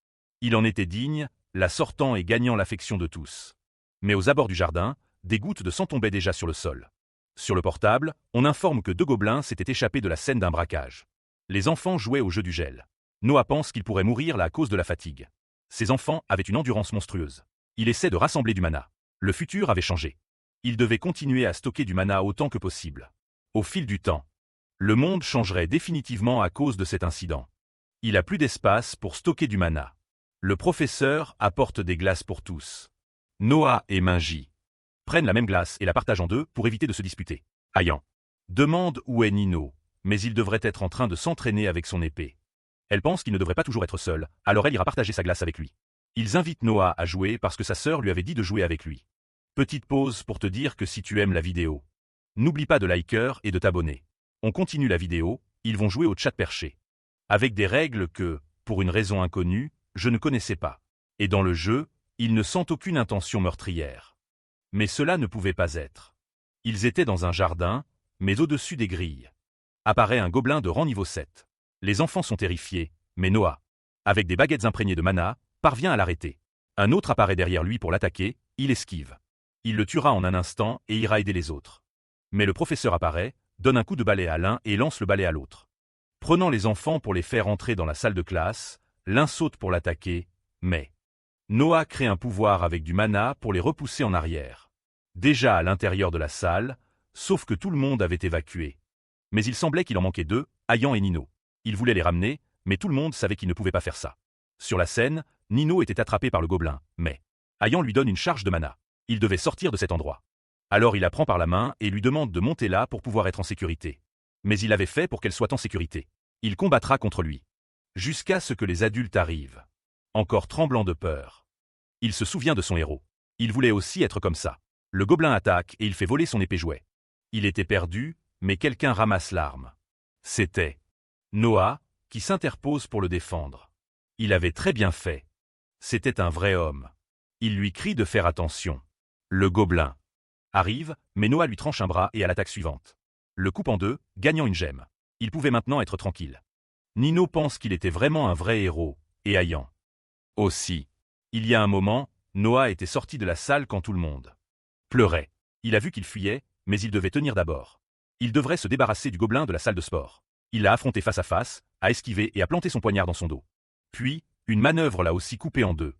Il en était digne, la sortant et gagnant l'affection de tous. Mais aux abords du jardin, des gouttes de sang tombaient déjà sur le sol. Sur le portable, on informe que 2 gobelins s'étaient échappés de la scène d'un braquage. Les enfants jouaient au jeu du gel. Noah pense qu'il pourrait mourir là à cause de la fatigue. Ses enfants avaient une endurance monstrueuse. Il essaie de rassembler du mana. Le futur avait changé. Il devait continuer à stocker du mana autant que possible. Au fil du temps, le monde changerait définitivement à cause de cet incident. Il a plus d'espace pour stocker du mana. Le professeur apporte des glaces pour tous. Noah et Minji prennent la même glace et la partagent en deux pour éviter de se disputer. Ayan demande où est Nino, mais il devrait être en train de s'entraîner avec son épée. Elle pense qu'il ne devrait pas toujours être seul, alors elle ira partager sa glace avec lui. Ils invitent Noah à jouer parce que sa sœur lui avait dit de jouer avec lui. Petite pause pour te dire que si tu aimes la vidéo, n'oublie pas de liker et de t'abonner. On continue la vidéo, ils vont jouer au chat perché. Avec des règles que, pour une raison inconnue, je ne connaissais pas. Et dans le jeu, ils ne sentent aucune intention meurtrière. Mais cela ne pouvait pas être. Ils étaient dans un jardin, mais au-dessus des grilles. Apparaît un gobelin de rang niveau 7. Les enfants sont terrifiés, mais Noah, avec des baguettes imprégnées de mana, parvient à l'arrêter. Un autre apparaît derrière lui pour l'attaquer, il esquive. Il le tuera en un instant et ira aider les autres. Mais le professeur apparaît, donne un coup de balai à l'un et lance le balai à l'autre. Prenant les enfants pour les faire entrer dans la salle de classe, l'un saute pour l'attaquer, mais Noah crée un pouvoir avec du mana pour les repousser en arrière. Déjà à l'intérieur de la salle, sauf que tout le monde avait évacué. Mais il semblait qu'il en manquait deux, Ayan et Nino. Il voulait les ramener, mais tout le monde savait qu'il ne pouvait pas faire ça. Sur la scène, Nino était attrapé par le gobelin, mais Ayan lui donne une charge de mana. Il devait sortir de cet endroit. Alors il la prend par la main et lui demande de monter là pour pouvoir être en sécurité. Mais il avait fait pour qu'elle soit en sécurité. Il combattra contre lui. Jusqu'à ce que les adultes arrivent. Encore tremblant de peur. Il se souvient de son héros. Il voulait aussi être comme ça. Le gobelin attaque et il fait voler son épée jouet. Il était perdu, mais quelqu'un ramasse l'arme. C'était Noah, qui s'interpose pour le défendre. Il avait très bien fait. C'était un vrai homme. Il lui crie de faire attention. Le gobelin arrive, mais Noah lui tranche un bras et à l'attaque suivante. Le coupe en deux, gagnant une gemme. Il pouvait maintenant être tranquille. Nino pense qu'il était vraiment un vrai héros, et Ayan aussi. Il y a un moment, Noah était sorti de la salle quand tout le monde pleurait. Il a vu qu'il fuyait, mais il devait tenir d'abord. Il devrait se débarrasser du gobelin de la salle de sport. Il l'a affronté face à face, a esquivé et a planté son poignard dans son dos. Puis, une manœuvre l'a aussi coupé en deux,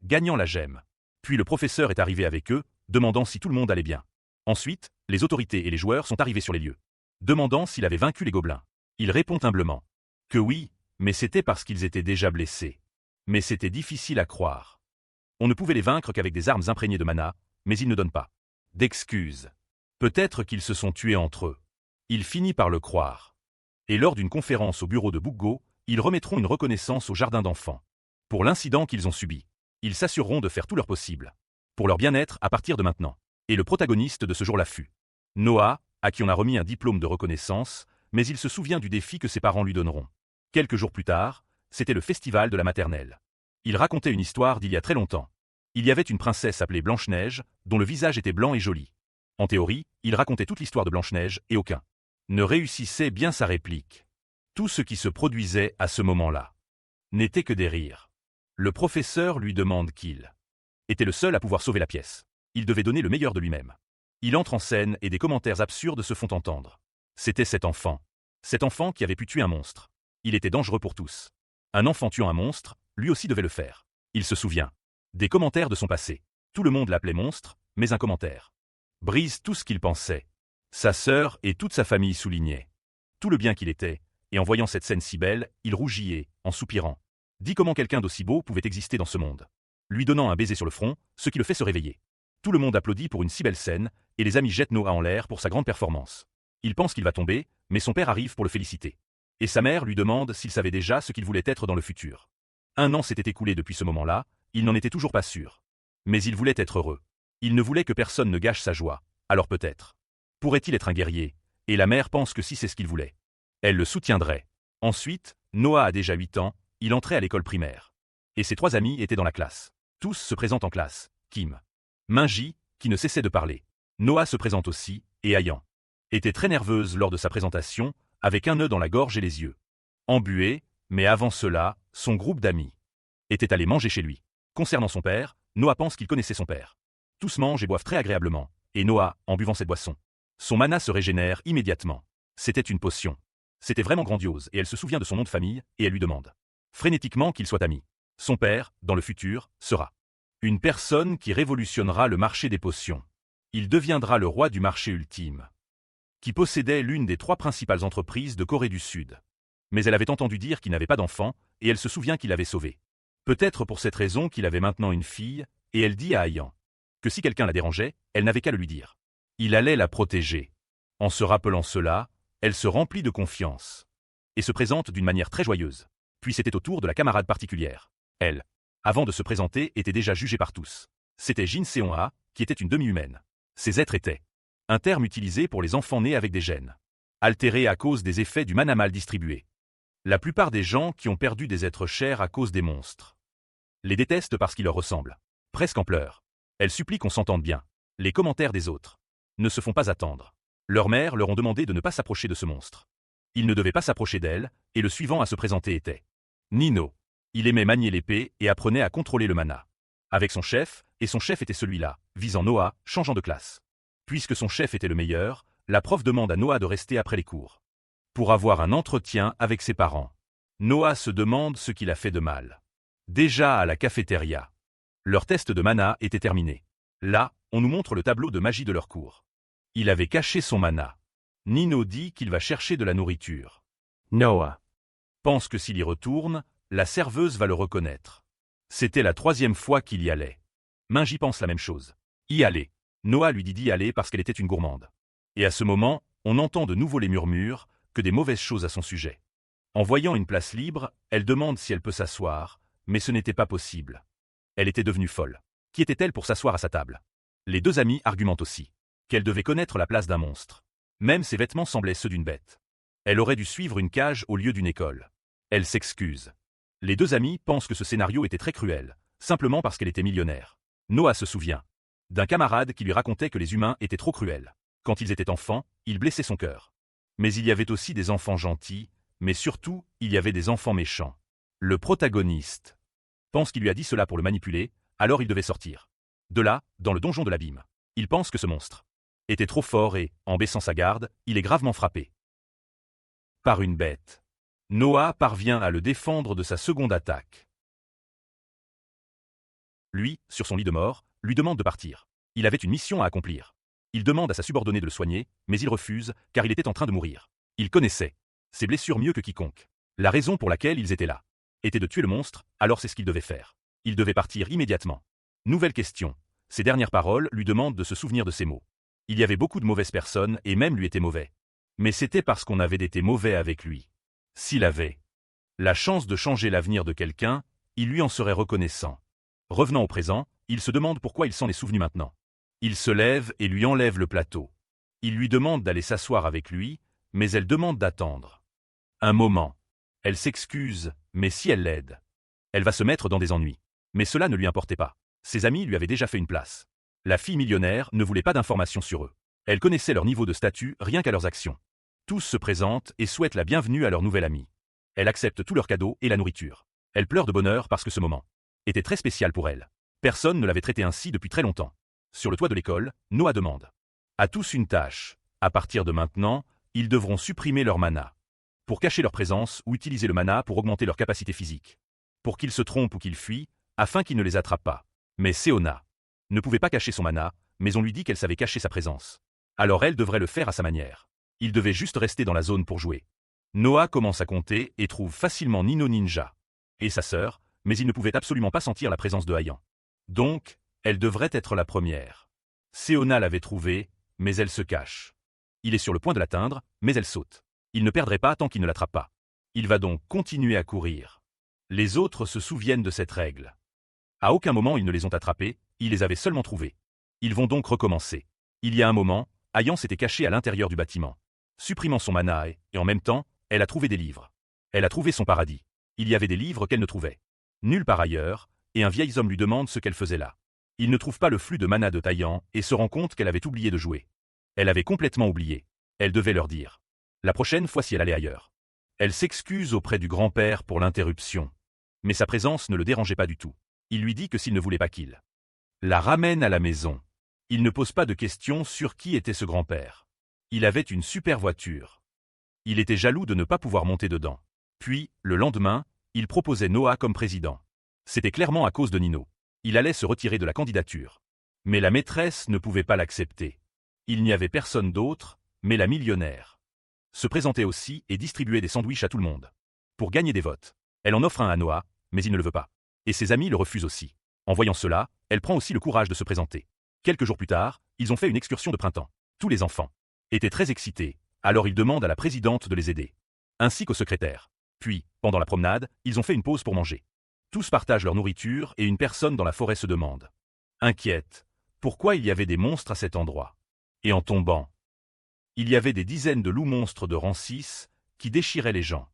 gagnant la gemme. Puis le professeur est arrivé avec eux, demandant si tout le monde allait bien. Ensuite, les autorités et les joueurs sont arrivés sur les lieux, demandant s'il avait vaincu les gobelins. Il répond humblement que oui, mais c'était parce qu'ils étaient déjà blessés. Mais c'était difficile à croire. On ne pouvait les vaincre qu'avec des armes imprégnées de mana, mais ils ne donnent pas d'excuses. Peut-être qu'ils se sont tués entre eux. Il finit par le croire. Et lors d'une conférence au bureau de Buggo, ils remettront une reconnaissance au jardin d'enfants. Pour l'incident qu'ils ont subi. Ils s'assureront de faire tout leur possible. Pour leur bien-être à partir de maintenant. Et le protagoniste de ce jour-là fut Noah, à qui on a remis un diplôme de reconnaissance, mais il se souvient du défi que ses parents lui donneront. Quelques jours plus tard, c'était le festival de la maternelle. Il racontait une histoire d'il y a très longtemps. Il y avait une princesse appelée Blanche-Neige, dont le visage était blanc et joli. En théorie, il racontait toute l'histoire de Blanche-Neige et aucun ne réussissait bien sa réplique. Tout ce qui se produisait à ce moment-là n'était que des rires. Le professeur lui demande qu'il était le seul à pouvoir sauver la pièce. Il devait donner le meilleur de lui-même. Il entre en scène et des commentaires absurdes se font entendre. C'était cet enfant. Cet enfant qui avait pu tuer un monstre. Il était dangereux pour tous. Un enfant tuant un monstre, lui aussi devait le faire. Il se souvient des commentaires de son passé. Tout le monde l'appelait monstre, mais un commentaire brise tout ce qu'il pensait. Sa sœur et toute sa famille soulignaient tout le bien qu'il était, et en voyant cette scène si belle, il rougit en soupirant, dit comment quelqu'un d'aussi beau pouvait exister dans ce monde. Lui donnant un baiser sur le front, ce qui le fait se réveiller. Tout le monde applaudit pour une si belle scène, et les amis jettent Noah en l'air pour sa grande performance. Il pense qu'il va tomber, mais son père arrive pour le féliciter. Et sa mère lui demande s'il savait déjà ce qu'il voulait être dans le futur. 1 an s'était écoulé depuis ce moment-là, il n'en était toujours pas sûr. Mais il voulait être heureux. Il ne voulait que personne ne gâche sa joie, alors peut-être pourrait-il être un guerrier, et la mère pense que si c'est ce qu'il voulait, elle le soutiendrait. Ensuite, Noah a déjà 8 ans, il entrait à l'école primaire. Et ses 3 amis étaient dans la classe. Tous se présentent en classe. Kim, Minji, qui ne cessait de parler. Noah se présente aussi, et Ayan était très nerveuse lors de sa présentation, avec un nœud dans la gorge et les yeux embués, mais avant cela, son groupe d'amis était allé manger chez lui. Concernant son père, Noah pense qu'il connaissait son père. Tous mangent et boivent très agréablement, et Noah, en buvant cette boisson, son mana se régénère immédiatement. C'était une potion. C'était vraiment grandiose et elle se souvient de son nom de famille et elle lui demande frénétiquement qu'ils soient amis. Son père, dans le futur, sera une personne qui révolutionnera le marché des potions. Il deviendra le roi du marché ultime, qui possédait l'une des 3 principales entreprises de Corée du Sud. Mais elle avait entendu dire qu'il n'avait pas d'enfant et elle se souvient qu'il l'avait sauvé. Peut-être pour cette raison qu'il avait maintenant une fille, et elle dit à Ayan que si quelqu'un la dérangeait, elle n'avait qu'à le lui dire. Il allait la protéger. En se rappelant cela, elle se remplit de confiance et se présente d'une manière très joyeuse. Puis c'était au tour de la camarade particulière. Elle, avant de se présenter, était déjà jugée par tous. C'était Jin Seon-ha, qui était une demi-humaine. Ces êtres étaient un terme utilisé pour les enfants nés avec des gènes altérés à cause des effets du mana mal distribué. La plupart des gens qui ont perdu des êtres chers à cause des monstres les détestent parce qu'ils leur ressemblent. Presque en pleurs. Elle supplie qu'on s'entende bien. Les commentaires des autres ne se font pas attendre. Leurs mères leur ont demandé de ne pas s'approcher de ce monstre. Ils ne devaient pas s'approcher d'elle, et le suivant à se présenter était Nino. Il aimait manier l'épée et apprenait à contrôler le mana. Avec son chef, et son chef était celui-là, visant Noah, changeant de classe. Puisque son chef était le meilleur, la prof demande à Noah de rester après les cours pour avoir un entretien avec ses parents. Noah se demande ce qu'il a fait de mal. Déjà à la cafétéria. Leur test de mana était terminé. Là, on nous montre le tableau de magie de leur cours. Il avait caché son mana. Nino dit qu'il va chercher de la nourriture. Noah pense que s'il y retourne, la serveuse va le reconnaître. C'était la 3e fois qu'il y allait. Minji pense la même chose. Y aller. Noah lui dit d'y aller parce qu'elle était une gourmande. Et à ce moment, on entend de nouveau les murmures, que des mauvaises choses à son sujet. En voyant une place libre, elle demande si elle peut s'asseoir, mais ce n'était pas possible. Elle était devenue folle. Qui était-elle pour s'asseoir à sa table? Les 2 amis argumentent aussi qu'elle devait connaître la place d'un monstre. Même ses vêtements semblaient ceux d'une bête. Elle aurait dû suivre une cage au lieu d'une école. Elle s'excuse. Les 2 amis pensent que ce scénario était très cruel, simplement parce qu'elle était millionnaire. Noah se souvient d'un camarade qui lui racontait que les humains étaient trop cruels. Quand ils étaient enfants, ils blessaient son cœur. Mais il y avait aussi des enfants gentils, mais surtout, il y avait des enfants méchants. Le protagoniste pense qu'il lui a dit cela pour le manipuler, alors il devait sortir. De là, dans le donjon de l'abîme. Il pense que ce monstre était trop fort et, en baissant sa garde, il est gravement frappé par une bête. Noah parvient à le défendre de sa seconde attaque. Lui, sur son lit de mort, lui demande de partir. Il avait une mission à accomplir. Il demande à sa subordonnée de le soigner, mais il refuse, car il était en train de mourir. Il connaissait ses blessures mieux que quiconque. La raison pour laquelle ils étaient là était de tuer le monstre, alors c'est ce qu'il devait faire. Il devait partir immédiatement. Nouvelle question. Ses dernières paroles lui demandent de se souvenir de ses mots. Il y avait beaucoup de mauvaises personnes, et même lui était mauvais. Mais c'était parce qu'on avait été mauvais avec lui. S'il avait la chance de changer l'avenir de quelqu'un, il lui en serait reconnaissant. Revenant au présent, il se demande pourquoi il s'en est souvenu maintenant. Il se lève et lui enlève le plateau. Il lui demande d'aller s'asseoir avec lui, mais elle demande d'attendre un moment. Elle s'excuse, mais si elle l'aide, elle va se mettre dans des ennuis. Mais cela ne lui importait pas. Ses amis lui avaient déjà fait une place. La fille millionnaire ne voulait pas d'informations sur eux. Elle connaissait leur niveau de statut rien qu'à leurs actions. Tous se présentent et souhaitent la bienvenue à leur nouvel ami. Elle accepte tous leurs cadeaux et la nourriture. Elle pleure de bonheur parce que ce moment était très spécial pour elle. Personne ne l'avait traité ainsi depuis très longtemps. Sur le toit de l'école, Noah demande à tous une tâche. À partir de maintenant, ils devront supprimer leur mana pour cacher leur présence ou utiliser le mana pour augmenter leur capacité physique. Pour qu'ils se trompent ou qu'ils fuient, afin qu'ils ne les attrapent pas. Mais Seona ne pouvait pas cacher son mana, mais on lui dit qu'elle savait cacher sa présence. Alors elle devrait le faire à sa manière. Il devait juste rester dans la zone pour jouer. Noah commence à compter et trouve facilement Nino Ninja et sa sœur, mais il ne pouvait absolument pas sentir la présence de Hayan. Donc, elle devrait être la première. Seona l'avait trouvée, mais elle se cache. Il est sur le point de l'atteindre, mais elle saute. Il ne perdrait pas tant qu'il ne l'attrape pas. Il va donc continuer à courir. Les autres se souviennent de cette règle. À aucun moment ils ne les ont attrapés, ils les avaient seulement trouvés. Ils vont donc recommencer. Il y a un moment, Hayan s'était caché à l'intérieur du bâtiment, supprimant son mana et en même temps, elle a trouvé des livres. Elle a trouvé son paradis. Il y avait des livres qu'elle ne trouvait nulle part ailleurs, et un vieil homme lui demande ce qu'elle faisait là. Il ne trouve pas le flux de mana de Hayan et se rend compte qu'elle avait oublié de jouer. Elle avait complètement oublié. Elle devait leur dire la prochaine fois si elle allait ailleurs. Elle s'excuse auprès du grand-père pour l'interruption. Mais sa présence ne le dérangeait pas du tout. Il lui dit que s'il ne voulait pas qu'il la ramène à la maison. Il ne pose pas de questions sur qui était ce grand-père. Il avait une super voiture. Il était jaloux de ne pas pouvoir monter dedans. Puis, le lendemain, il proposait Noah comme président. C'était clairement à cause de Nino. Il allait se retirer de la candidature. Mais la maîtresse ne pouvait pas l'accepter. Il n'y avait personne d'autre, mais la millionnaire se présentait aussi et distribuait des sandwichs à tout le monde. Pour gagner des votes. Elle en offre un à Noah, mais il ne le veut pas. Et ses amis le refusent aussi. En voyant cela, elle prend aussi le courage de se présenter. Quelques jours plus tard, ils ont fait une excursion de printemps. Tous les enfants étaient très excités, alors ils demandent à la présidente de les aider, ainsi qu'au secrétaire. Puis, pendant la promenade, ils ont fait une pause pour manger. Tous partagent leur nourriture et une personne dans la forêt se demande, inquiète, pourquoi il y avait des monstres à cet endroit. Et en tombant, il y avait des dizaines de loups monstres de rang 6 qui déchiraient les gens.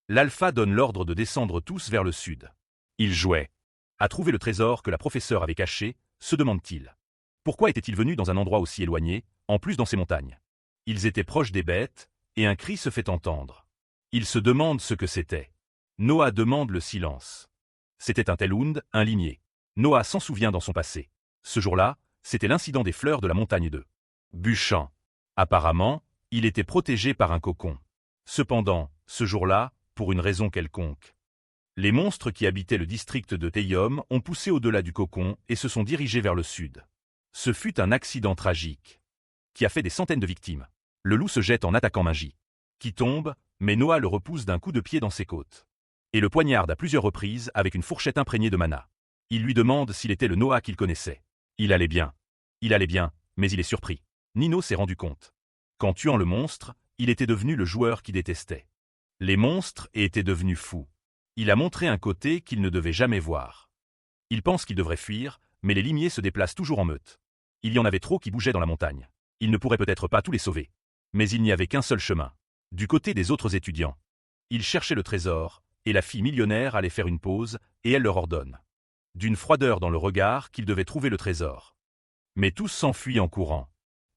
L'alpha donne l'ordre de descendre tous vers le sud. Ils jouaient à trouver le trésor que la professeure avait caché, se demande-t-il. Pourquoi étaient-ils venus dans un endroit aussi éloigné, en plus dans ces montagnes? Ils étaient proches des bêtes, et un cri se fait entendre. Ils se demandent ce que c'était. Noah demande le silence. C'était un Telund, un limier. Noah s'en souvient dans son passé. Ce jour-là, c'était l'incident des fleurs de la montagne de Buchan. Apparemment, il était protégé par un cocon. Cependant, ce jour-là, pour une raison quelconque, les monstres qui habitaient le district de Teyom ont poussé au-delà du cocon et se sont dirigés vers le sud. Ce fut un accident tragique qui a fait des centaines de victimes. Le loup se jette en attaquant Minji, qui tombe, mais Noah le repousse d'un coup de pied dans ses côtes et le poignarde à plusieurs reprises avec une fourchette imprégnée de mana. Il lui demande s'il était le Noah qu'il connaissait. Il allait bien, mais il est surpris. Nino s'est rendu compte qu'en tuant le monstre, il était devenu le joueur qu'il détestait. Les monstres étaient devenus fous. Il a montré un côté qu'il ne devait jamais voir. Il pense qu'il devrait fuir, mais les limiers se déplacent toujours en meute. Il y en avait trop qui bougeaient dans la montagne. Il ne pourrait peut-être pas tous les sauver. Mais il n'y avait qu'un seul chemin. Du côté des autres étudiants. Ils cherchaient le trésor, et la fille millionnaire allait faire une pause, et elle leur ordonne, d'une froideur dans le regard, qu'ils devaient trouver le trésor. Mais tous s'enfuient en courant.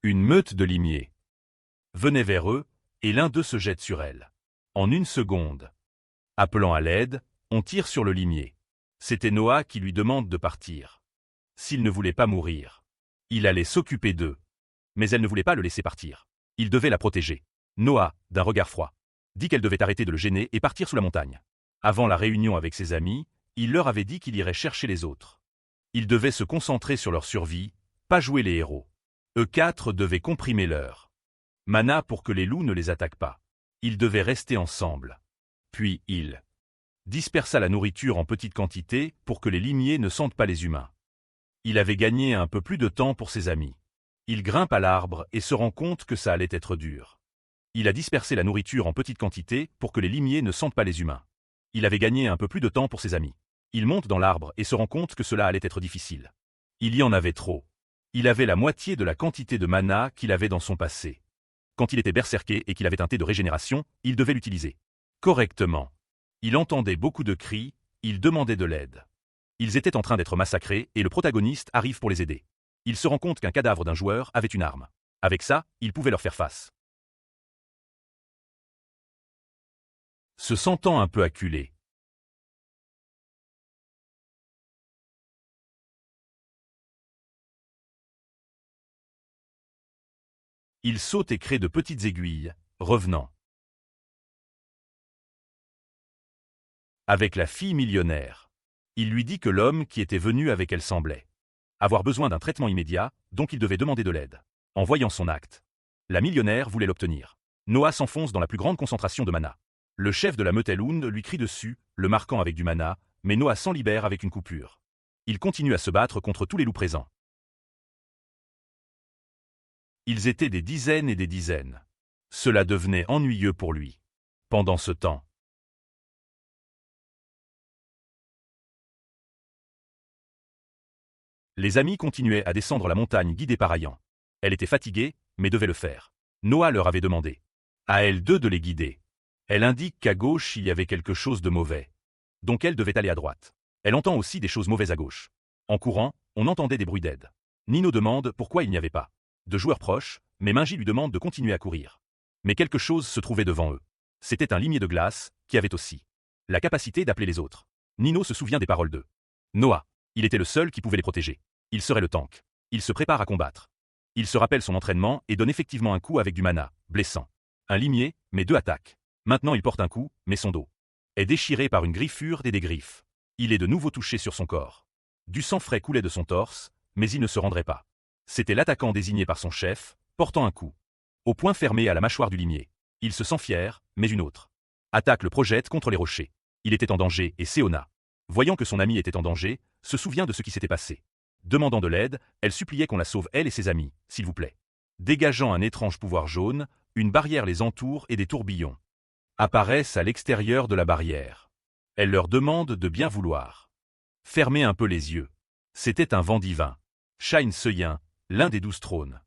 Une meute de limiers venait vers eux, et l'un d'eux se jette sur elle. En une seconde, appelant à l'aide, on tire sur le limier. C'était Noah qui lui demande de partir. S'il ne voulait pas mourir, il allait s'occuper d'eux. Mais elle ne voulait pas le laisser partir. Il devait la protéger. Noah, d'un regard froid, dit qu'elle devait arrêter de le gêner et partir sous la montagne. Avant la réunion avec ses amis, il leur avait dit qu'il irait chercher les autres. Ils devaient se concentrer sur leur survie, pas jouer les héros. Eux quatre devaient comprimer leur mana pour que les loups ne les attaquent pas. Ils devaient rester ensemble. Puis il dispersa la nourriture en petites quantités pour que les limiers ne sentent pas les humains. Il avait gagné un peu plus de temps pour ses amis. Il grimpe à l'arbre et se rend compte que ça allait être dur. Il a dispersé la nourriture en petites quantités pour que les limiers ne sentent pas les humains. Il avait gagné un peu plus de temps pour ses amis. Il monte dans l'arbre et se rend compte que cela allait être difficile. Il y en avait trop. Il avait la moitié de la quantité de mana qu'il avait dans son passé. Quand il était berserké et qu'il avait un thé de régénération, il devait l'utiliser correctement. Il entendait beaucoup de cris, il demandait de l'aide. Ils étaient en train d'être massacrés et le protagoniste arrive pour les aider. Il se rend compte qu'un cadavre d'un joueur avait une arme. Avec ça, il pouvait leur faire face. Se sentant un peu acculé, il saute et crée de petites aiguilles, revenant avec la fille millionnaire. Il lui dit que l'homme qui était venu avec elle semblait avoir besoin d'un traitement immédiat, donc il devait demander de l'aide. En voyant son acte, la millionnaire voulait l'obtenir. Noah s'enfonce dans la plus grande concentration de mana. Le chef de la meute Elund lui crie dessus, le marquant avec du mana, mais Noah s'en libère avec une coupure. Il continue à se battre contre tous les loups présents. Ils étaient des dizaines et des dizaines. Cela devenait ennuyeux pour lui. Pendant ce temps, les amis continuaient à descendre la montagne guidés par Ayan. Elle était fatiguée, mais devait le faire. Noah leur avait demandé à elle deux de les guider. Elle indique qu'à gauche il y avait quelque chose de mauvais. Donc elle devait aller à droite. Elle entend aussi des choses mauvaises à gauche. En courant, on entendait des bruits d'aide. Nino demande pourquoi il n'y avait pas de joueurs proches, mais Minji lui demande de continuer à courir. Mais quelque chose se trouvait devant eux. C'était un limier de glace, qui avait aussi la capacité d'appeler les autres. Nino se souvient des paroles de Noah. Il était le seul qui pouvait les protéger. Il serait le tank. Il se prépare à combattre. Il se rappelle son entraînement et donne effectivement un coup avec du mana, blessant un limier, mais 2 attaques. Maintenant il porte un coup, mais son dos est déchiré par une griffure et des griffes. Il est de nouveau touché sur son corps. Du sang frais coulait de son torse, mais il ne se rendrait pas. C'était l'attaquant désigné par son chef, portant un coup au poing fermé à la mâchoire du limier. Il se sent fier, mais une autre attaque le projette contre les rochers. Il était en danger et Seona, voyant que son ami était en danger, se souvient de ce qui s'était passé. Demandant de l'aide, elle suppliait qu'on la sauve elle et ses amis, s'il vous plaît. Dégageant un étrange pouvoir jaune, une barrière les entoure et des tourbillons apparaissent à l'extérieur de la barrière. Elle leur demande de bien vouloir fermer un peu les yeux. C'était un vent divin. Shine Seyin, l'un des 12 trônes.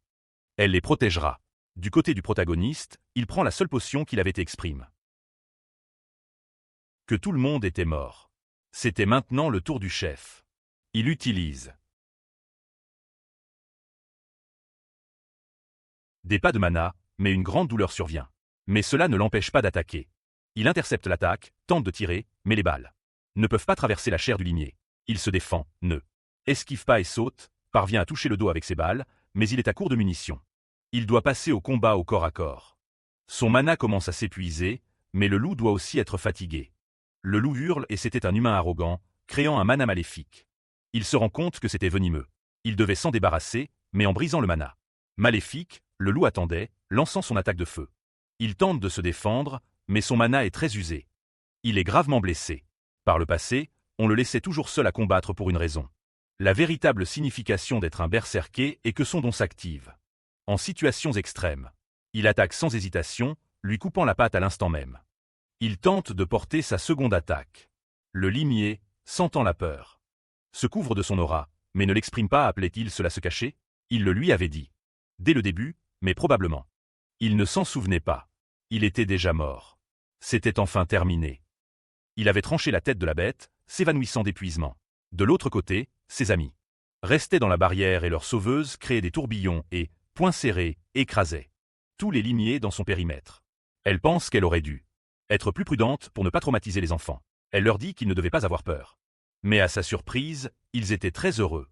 Elle les protégera. Du côté du protagoniste, il prend la seule potion qu'il avait exprime. Que tout le monde était mort. C'était maintenant le tour du chef. Il utilise des pas de mana, mais une grande douleur survient. Mais cela ne l'empêche pas d'attaquer. Il intercepte l'attaque, tente de tirer, mais les balles ne peuvent pas traverser la chair du limier. Il se défend, ne esquive pas et saute, parvient à toucher le dos avec ses balles, mais il est à court de munitions. Il doit passer au combat au corps à corps. Son mana commence à s'épuiser, mais le loup doit aussi être fatigué. Le loup hurle et c'était un humain arrogant, créant un mana maléfique. Il se rend compte que c'était venimeux. Il devait s'en débarrasser, mais en brisant le mana maléfique, le loup attendait, lançant son attaque de feu. Il tente de se défendre, mais son mana est très usé. Il est gravement blessé. Par le passé, on le laissait toujours seul à combattre pour une raison. La véritable signification d'être un berserker est que son don s'active. En situations extrêmes, il attaque sans hésitation, lui coupant la patte à l'instant même. Il tente de porter sa seconde attaque. Le limier, sentant la peur, se couvre de son aura, mais ne l'exprime pas. Appelait-il cela se cacher? Il le lui avait dit. Dès le début, mais probablement. Il ne s'en souvenait pas. Il était déjà mort. C'était enfin terminé. Il avait tranché la tête de la bête, s'évanouissant d'épuisement. De l'autre côté, ses amis restaient dans la barrière et leur sauveuse créait des tourbillons et, poings serrés, écrasait tous les limiers dans son périmètre. Elle pense qu'elle aurait dû être plus prudente pour ne pas traumatiser les enfants. Elle leur dit qu'ils ne devaient pas avoir peur. Mais à sa surprise, ils étaient très heureux.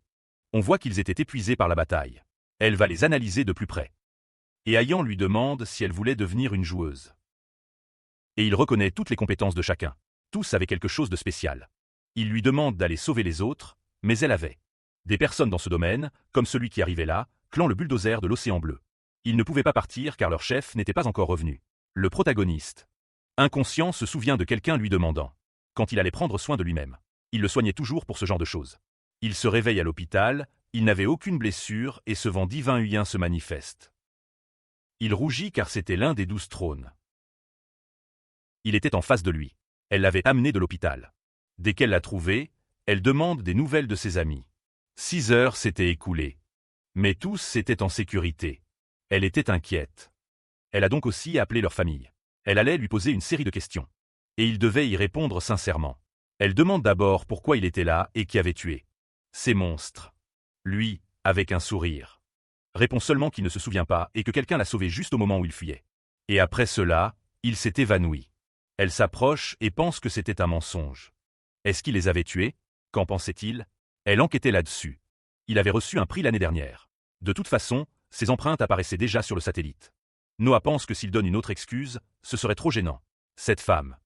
On voit qu'ils étaient épuisés par la bataille. Elle va les analyser de plus près. Et Ayan lui demande si elle voulait devenir une joueuse. Et il reconnaît toutes les compétences de chacun. Tous avaient quelque chose de spécial. Il lui demande d'aller sauver les autres, mais elle avait des personnes dans ce domaine, comme celui qui arrivait là, clan le bulldozer de l'océan bleu. Ils ne pouvaient pas partir car leur chef n'était pas encore revenu. Le protagoniste, inconscient, se souvient de quelqu'un lui demandant quand il allait prendre soin de lui-même. Il le soignait toujours pour ce genre de choses. Il se réveille à l'hôpital, il n'avait aucune blessure et ce vent divin huyen se manifeste. Il rougit car c'était l'un des 12 trônes. Il était en face de lui. Elle l'avait amené de l'hôpital. Dès qu'elle l'a trouvé, elle demande des nouvelles de ses amis. 6 heures s'étaient écoulées. Mais tous étaient en sécurité. Elle était inquiète. Elle a donc aussi appelé leur famille. Elle allait lui poser une série de questions. Et il devait y répondre sincèrement. Elle demande d'abord pourquoi il était là et qui avait tué ces monstres. Lui, avec un sourire, répond seulement qu'il ne se souvient pas et que quelqu'un l'a sauvé juste au moment où il fuyait. Et après cela, il s'est évanoui. Elle s'approche et pense que c'était un mensonge. Est-ce qu'il les avait tués? Qu'en pensait-il? Elle enquêtait là-dessus. Il avait reçu un prix l'année dernière. De toute façon, ses empreintes apparaissaient déjà sur le satellite. Noah pense que s'il donne une autre excuse, ce serait trop gênant. Cette femme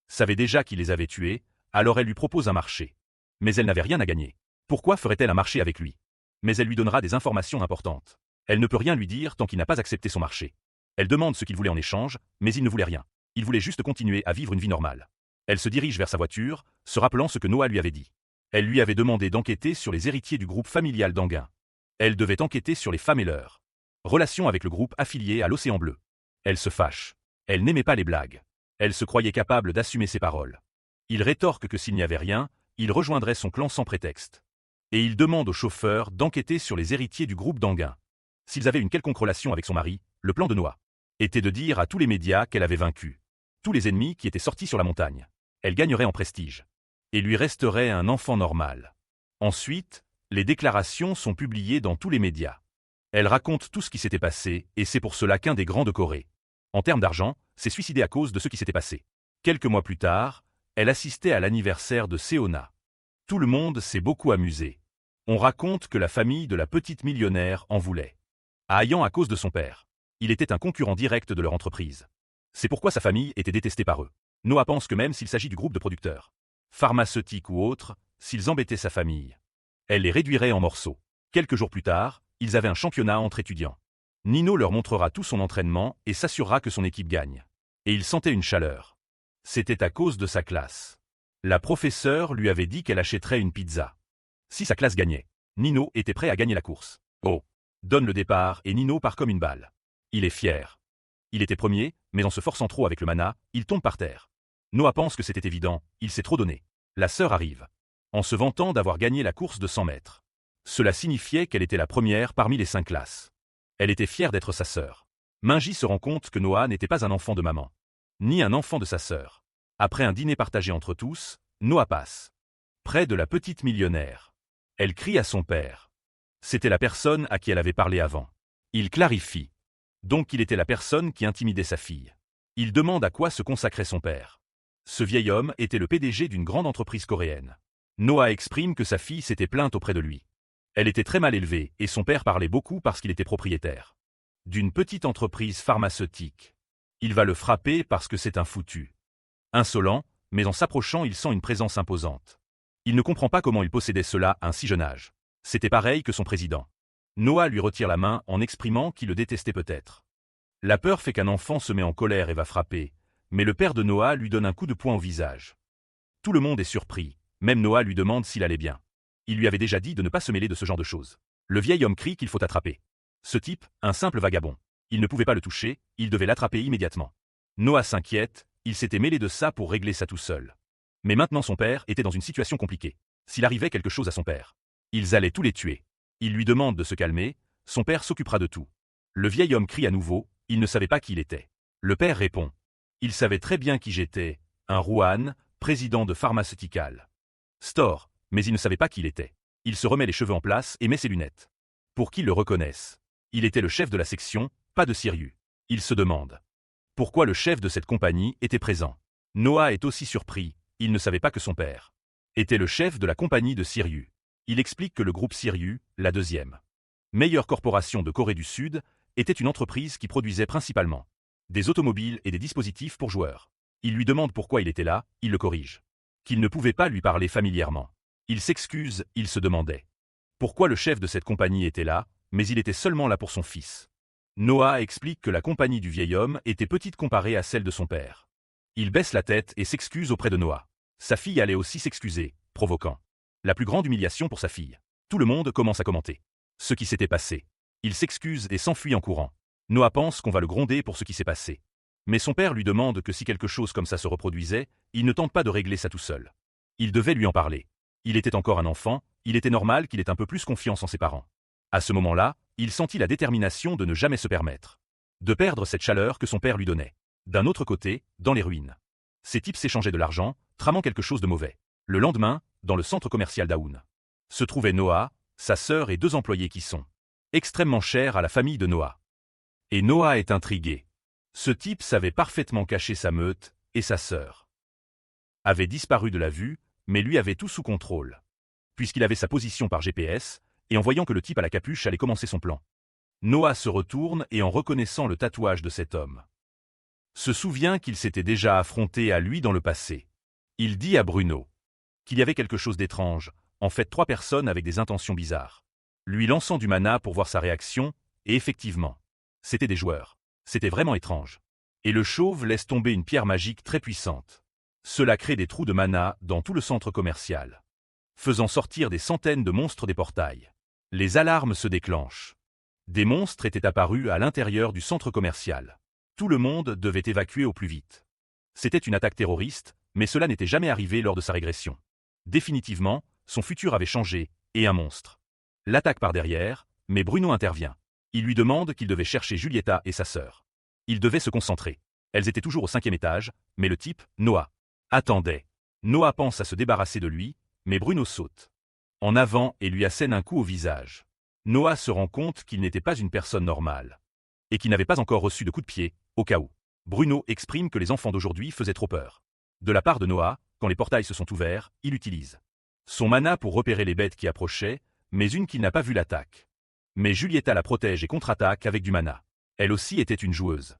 savait déjà qu'il les avait tués, alors elle lui propose un marché. Mais elle n'avait rien à gagner. Pourquoi ferait-elle un marché avec lui? Mais elle lui donnera des informations importantes. Elle ne peut rien lui dire tant qu'il n'a pas accepté son marché. Elle demande ce qu'il voulait en échange, mais il ne voulait rien. Il voulait juste continuer à vivre une vie normale. Elle se dirige vers sa voiture, se rappelant ce que Noah lui avait dit. Elle lui avait demandé d'enquêter sur les héritiers du groupe familial d'Anguin. Elle devait enquêter sur les femmes et leurs relations avec le groupe affilié à l'Océan Bleu. Elle se fâche. Elle n'aimait pas les blagues. Elle se croyait capable d'assumer ses paroles. Il rétorque que s'il n'y avait rien, il rejoindrait son clan sans prétexte. Et il demande au chauffeur d'enquêter sur les héritiers du groupe d'Anguin. S'ils avaient une quelconque relation avec son mari, le plan de Noah était de dire à tous les médias qu'elle avait vaincu tous les ennemis qui étaient sortis sur la montagne. Elle gagnerait en prestige. Et lui resterait un enfant normal. Ensuite, les déclarations sont publiées dans tous les médias. Elle raconte tout ce qui s'était passé, et c'est pour cela qu'un des grands de Corée, en termes d'argent, s'est suicidé à cause de ce qui s'était passé. Quelques mois plus tard, elle assistait à l'anniversaire de Seona. Tout le monde s'est beaucoup amusé. On raconte que la famille de la petite millionnaire en voulait à Ayan à cause de son père. Il était un concurrent direct de leur entreprise. C'est pourquoi sa famille était détestée par eux. Noah pense que même s'il s'agit du groupe de producteurs pharmaceutiques ou autres, s'ils embêtaient sa famille, elle les réduirait en morceaux. Quelques jours plus tard, ils avaient un championnat entre étudiants. Nino leur montrera tout son entraînement et s'assurera que son équipe gagne. Et il sentait une chaleur. C'était à cause de sa classe. La professeure lui avait dit qu'elle achèterait une pizza si sa classe gagnait. Nino était prêt à gagner la course. Oh! Donne le départ et Nino part comme une balle. Il est fier. Il était premier, mais en se forçant trop avec le mana, il tombe par terre. Noah pense que c'était évident, il s'est trop donné. La sœur arrive. En se vantant d'avoir gagné la course de 100 mètres. Cela signifiait qu'elle était la première parmi les 5 classes. Elle était fière d'être sa sœur. Minji se rend compte que Noah n'était pas un enfant de maman. Ni un enfant de sa sœur. Après un dîner partagé entre tous, Noah passe. Près de la petite millionnaire. Elle crie à son père. C'était la personne à qui elle avait parlé avant. Il clarifie. Donc il était la personne qui intimidait sa fille. Il demande à quoi se consacrait son père. Ce vieil homme était le PDG d'une grande entreprise coréenne. Noah exprime que sa fille s'était plainte auprès de lui. Elle était très mal élevée et son père parlait beaucoup parce qu'il était propriétaire d'une petite entreprise pharmaceutique. Il va le frapper parce que c'est un foutu. Insolent, mais en s'approchant il sent une présence imposante. Il ne comprend pas comment il possédait cela à un si jeune âge. C'était pareil que son président. Noah lui retire la main en exprimant qu'il le détestait peut-être. La peur fait qu'un enfant se met en colère et va frapper, mais le père de Noah lui donne un coup de poing au visage. Tout le monde est surpris, même Noah lui demande s'il allait bien. Il lui avait déjà dit de ne pas se mêler de ce genre de choses. Le vieil homme crie qu'il faut attraper. Ce type, un simple vagabond. Il ne pouvait pas le toucher, il devait l'attraper immédiatement. Noah s'inquiète, il s'était mêlé de ça pour régler ça tout seul. Mais maintenant son père était dans une situation compliquée. S'il arrivait quelque chose à son père, ils allaient tous les tuer. Il lui demande de se calmer, son père s'occupera de tout. Le vieil homme crie à nouveau, il ne savait pas qui il était. Le père répond. Il savait très bien qui j'étais, un Rouhan, président de Pharmaceutical Store, mais il ne savait pas qui il était. Il se remet les cheveux en place et met ses lunettes. Pour qu'ils le reconnaissent. Il était le chef de la section, pas de Sirius. Il se demande. Pourquoi le chef de cette compagnie était présent. Noah est aussi surpris, il ne savait pas que son père était le chef de la compagnie de Sirius. Il explique que le groupe Sirius, la deuxième meilleure corporation de Corée du Sud, était une entreprise qui produisait principalement des automobiles et des dispositifs pour joueurs. Il lui demande pourquoi il était là, il le corrige. Qu'il ne pouvait pas lui parler familièrement. Il s'excuse, il se demandait pourquoi le chef de cette compagnie était là, mais il était seulement là pour son fils. Noah explique que la compagnie du vieil homme était petite comparée à celle de son père. Il baisse la tête et s'excuse auprès de Noah. Sa fille allait aussi s'excuser, provoquant la plus grande humiliation pour sa fille. Tout le monde commence à commenter ce qui s'était passé. Il s'excuse et s'enfuit en courant. Noah pense qu'on va le gronder pour ce qui s'est passé. Mais son père lui demande que si quelque chose comme ça se reproduisait, il ne tente pas de régler ça tout seul. Il devait lui en parler. Il était encore un enfant, il était normal qu'il ait un peu plus confiance en ses parents. À ce moment-là, il sentit la détermination de ne jamais se permettre de perdre cette chaleur que son père lui donnait. D'un autre côté, dans les ruines. Ces types s'échangeaient de l'argent, tramant quelque chose de mauvais. Le lendemain, dans le centre commercial d'Aoun, se trouvaient Noah, sa sœur et 2 employés qui sont extrêmement chers à la famille de Noah. Et Noah est intrigué. Ce type savait parfaitement cacher sa meute, et sa sœur avait disparu de la vue, mais lui avait tout sous contrôle. Puisqu'il avait sa position par GPS, et en voyant que le type à la capuche allait commencer son plan. Noah se retourne et en reconnaissant le tatouage de cet homme, se souvient qu'il s'était déjà affronté à lui dans le passé. Il dit à Bruno qu'il y avait quelque chose d'étrange, en fait 3 personnes avec des intentions bizarres. Lui lançant du mana pour voir sa réaction, et effectivement, c'était des joueurs. C'était vraiment étrange. Et le chauve laisse tomber une pierre magique très puissante. Cela crée des trous de mana dans tout le centre commercial, faisant sortir des centaines de monstres des portails. Les alarmes se déclenchent. Des monstres étaient apparus à l'intérieur du centre commercial. Tout le monde devait évacuer au plus vite. C'était une attaque terroriste, mais cela n'était jamais arrivé lors de sa régression. Définitivement, son futur avait changé, et un monstre l'attaque par derrière, mais Bruno intervient. Il lui demande qu'il devait chercher Julieta et sa sœur. Il devait se concentrer. Elles étaient toujours au 5e étage, mais le type, Noah, attendait. Noah pense à se débarrasser de lui, mais Bruno saute en avant et lui assène un coup au visage. Noah se rend compte qu'il n'était pas une personne normale, et qu'il n'avait pas encore reçu de coup de pied, au cas où. Bruno exprime que les enfants d'aujourd'hui faisaient trop peur. De la part de Noah, quand les portails se sont ouverts, il utilise son mana pour repérer les bêtes qui approchaient, mais une qui n'a pas vu l'attaque. Mais Julieta la protège et contre-attaque avec du mana. Elle aussi était une joueuse.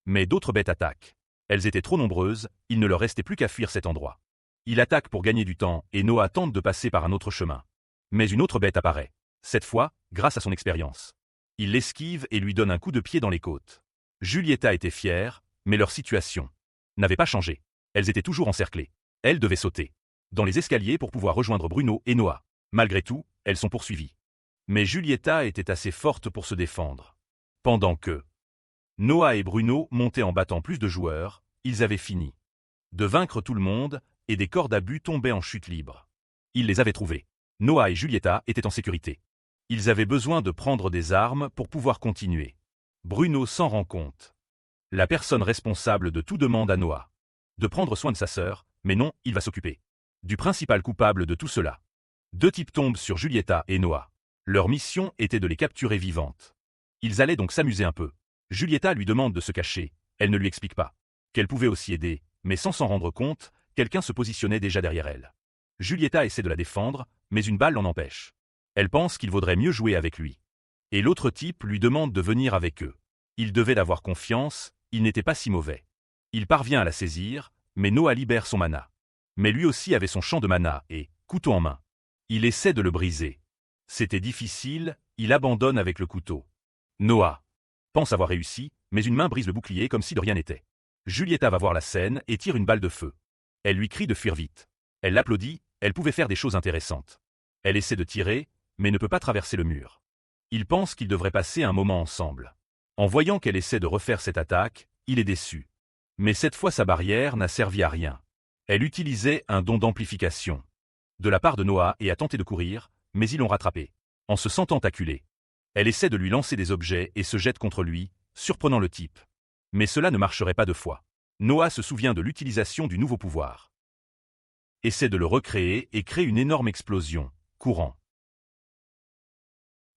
Mais d'autres bêtes attaquent. Elles étaient trop nombreuses, il ne leur restait plus qu'à fuir cet endroit. Il attaque pour gagner du temps et Noah tente de passer par un autre chemin. Mais une autre bête apparaît. Cette fois, grâce à son expérience. Il l'esquive et lui donne un coup de pied dans les côtes. Julieta était fière, mais leur situation n'avait pas changé. Elles étaient toujours encerclées. Elles devaient sauter dans les escaliers pour pouvoir rejoindre Bruno et Noah. Malgré tout, elles sont poursuivies. Mais Giulietta était assez forte pour se défendre. Pendant que Noah et Bruno montaient en battant plus de joueurs, ils avaient fini de vaincre tout le monde, et des cordes à but tombaient en chute libre. Ils les avaient trouvés. Noah et Giulietta étaient en sécurité. Ils avaient besoin de prendre des armes pour pouvoir continuer. Bruno s'en rend compte. La personne responsable de tout demande à Noah de prendre soin de sa sœur, mais non, il va s'occuper du principal coupable de tout cela. Deux types tombent sur Giulietta et Noah. Leur mission était de les capturer vivantes. Ils allaient donc s'amuser un peu. Giulietta lui demande de se cacher, elle ne lui explique pas qu'elle pouvait aussi aider, mais sans s'en rendre compte, quelqu'un se positionnait déjà derrière elle. Giulietta essaie de la défendre, mais une balle l'en empêche. Elle pense qu'il vaudrait mieux jouer avec lui. Et l'autre type lui demande de venir avec eux. Il devait d'avoir confiance, il n'était pas si mauvais. Il parvient à la saisir, mais Noah libère son mana. Mais lui aussi avait son champ de mana et, couteau en main, il essaie de le briser. C'était difficile, il abandonne avec le couteau. Noah pense avoir réussi, mais une main brise le bouclier comme si de rien n'était. Giulietta va voir la scène et tire une balle de feu. Elle lui crie de fuir vite. Elle l'applaudit, elle pouvait faire des choses intéressantes. Elle essaie de tirer, mais ne peut pas traverser le mur. Il pense qu'ils devraient passer un moment ensemble. En voyant qu'elle essaie de refaire cette attaque, il est déçu. Mais cette fois sa barrière n'a servi à rien. Elle utilisait un don d'amplification de la part de Noah et a tenté de courir, mais ils l'ont rattrapé. En se sentant acculée, elle essaie de lui lancer des objets et se jette contre lui, surprenant le type. Mais cela ne marcherait pas deux fois. Noah se souvient de l'utilisation du nouveau pouvoir. Essaie de le recréer et crée une énorme explosion, courant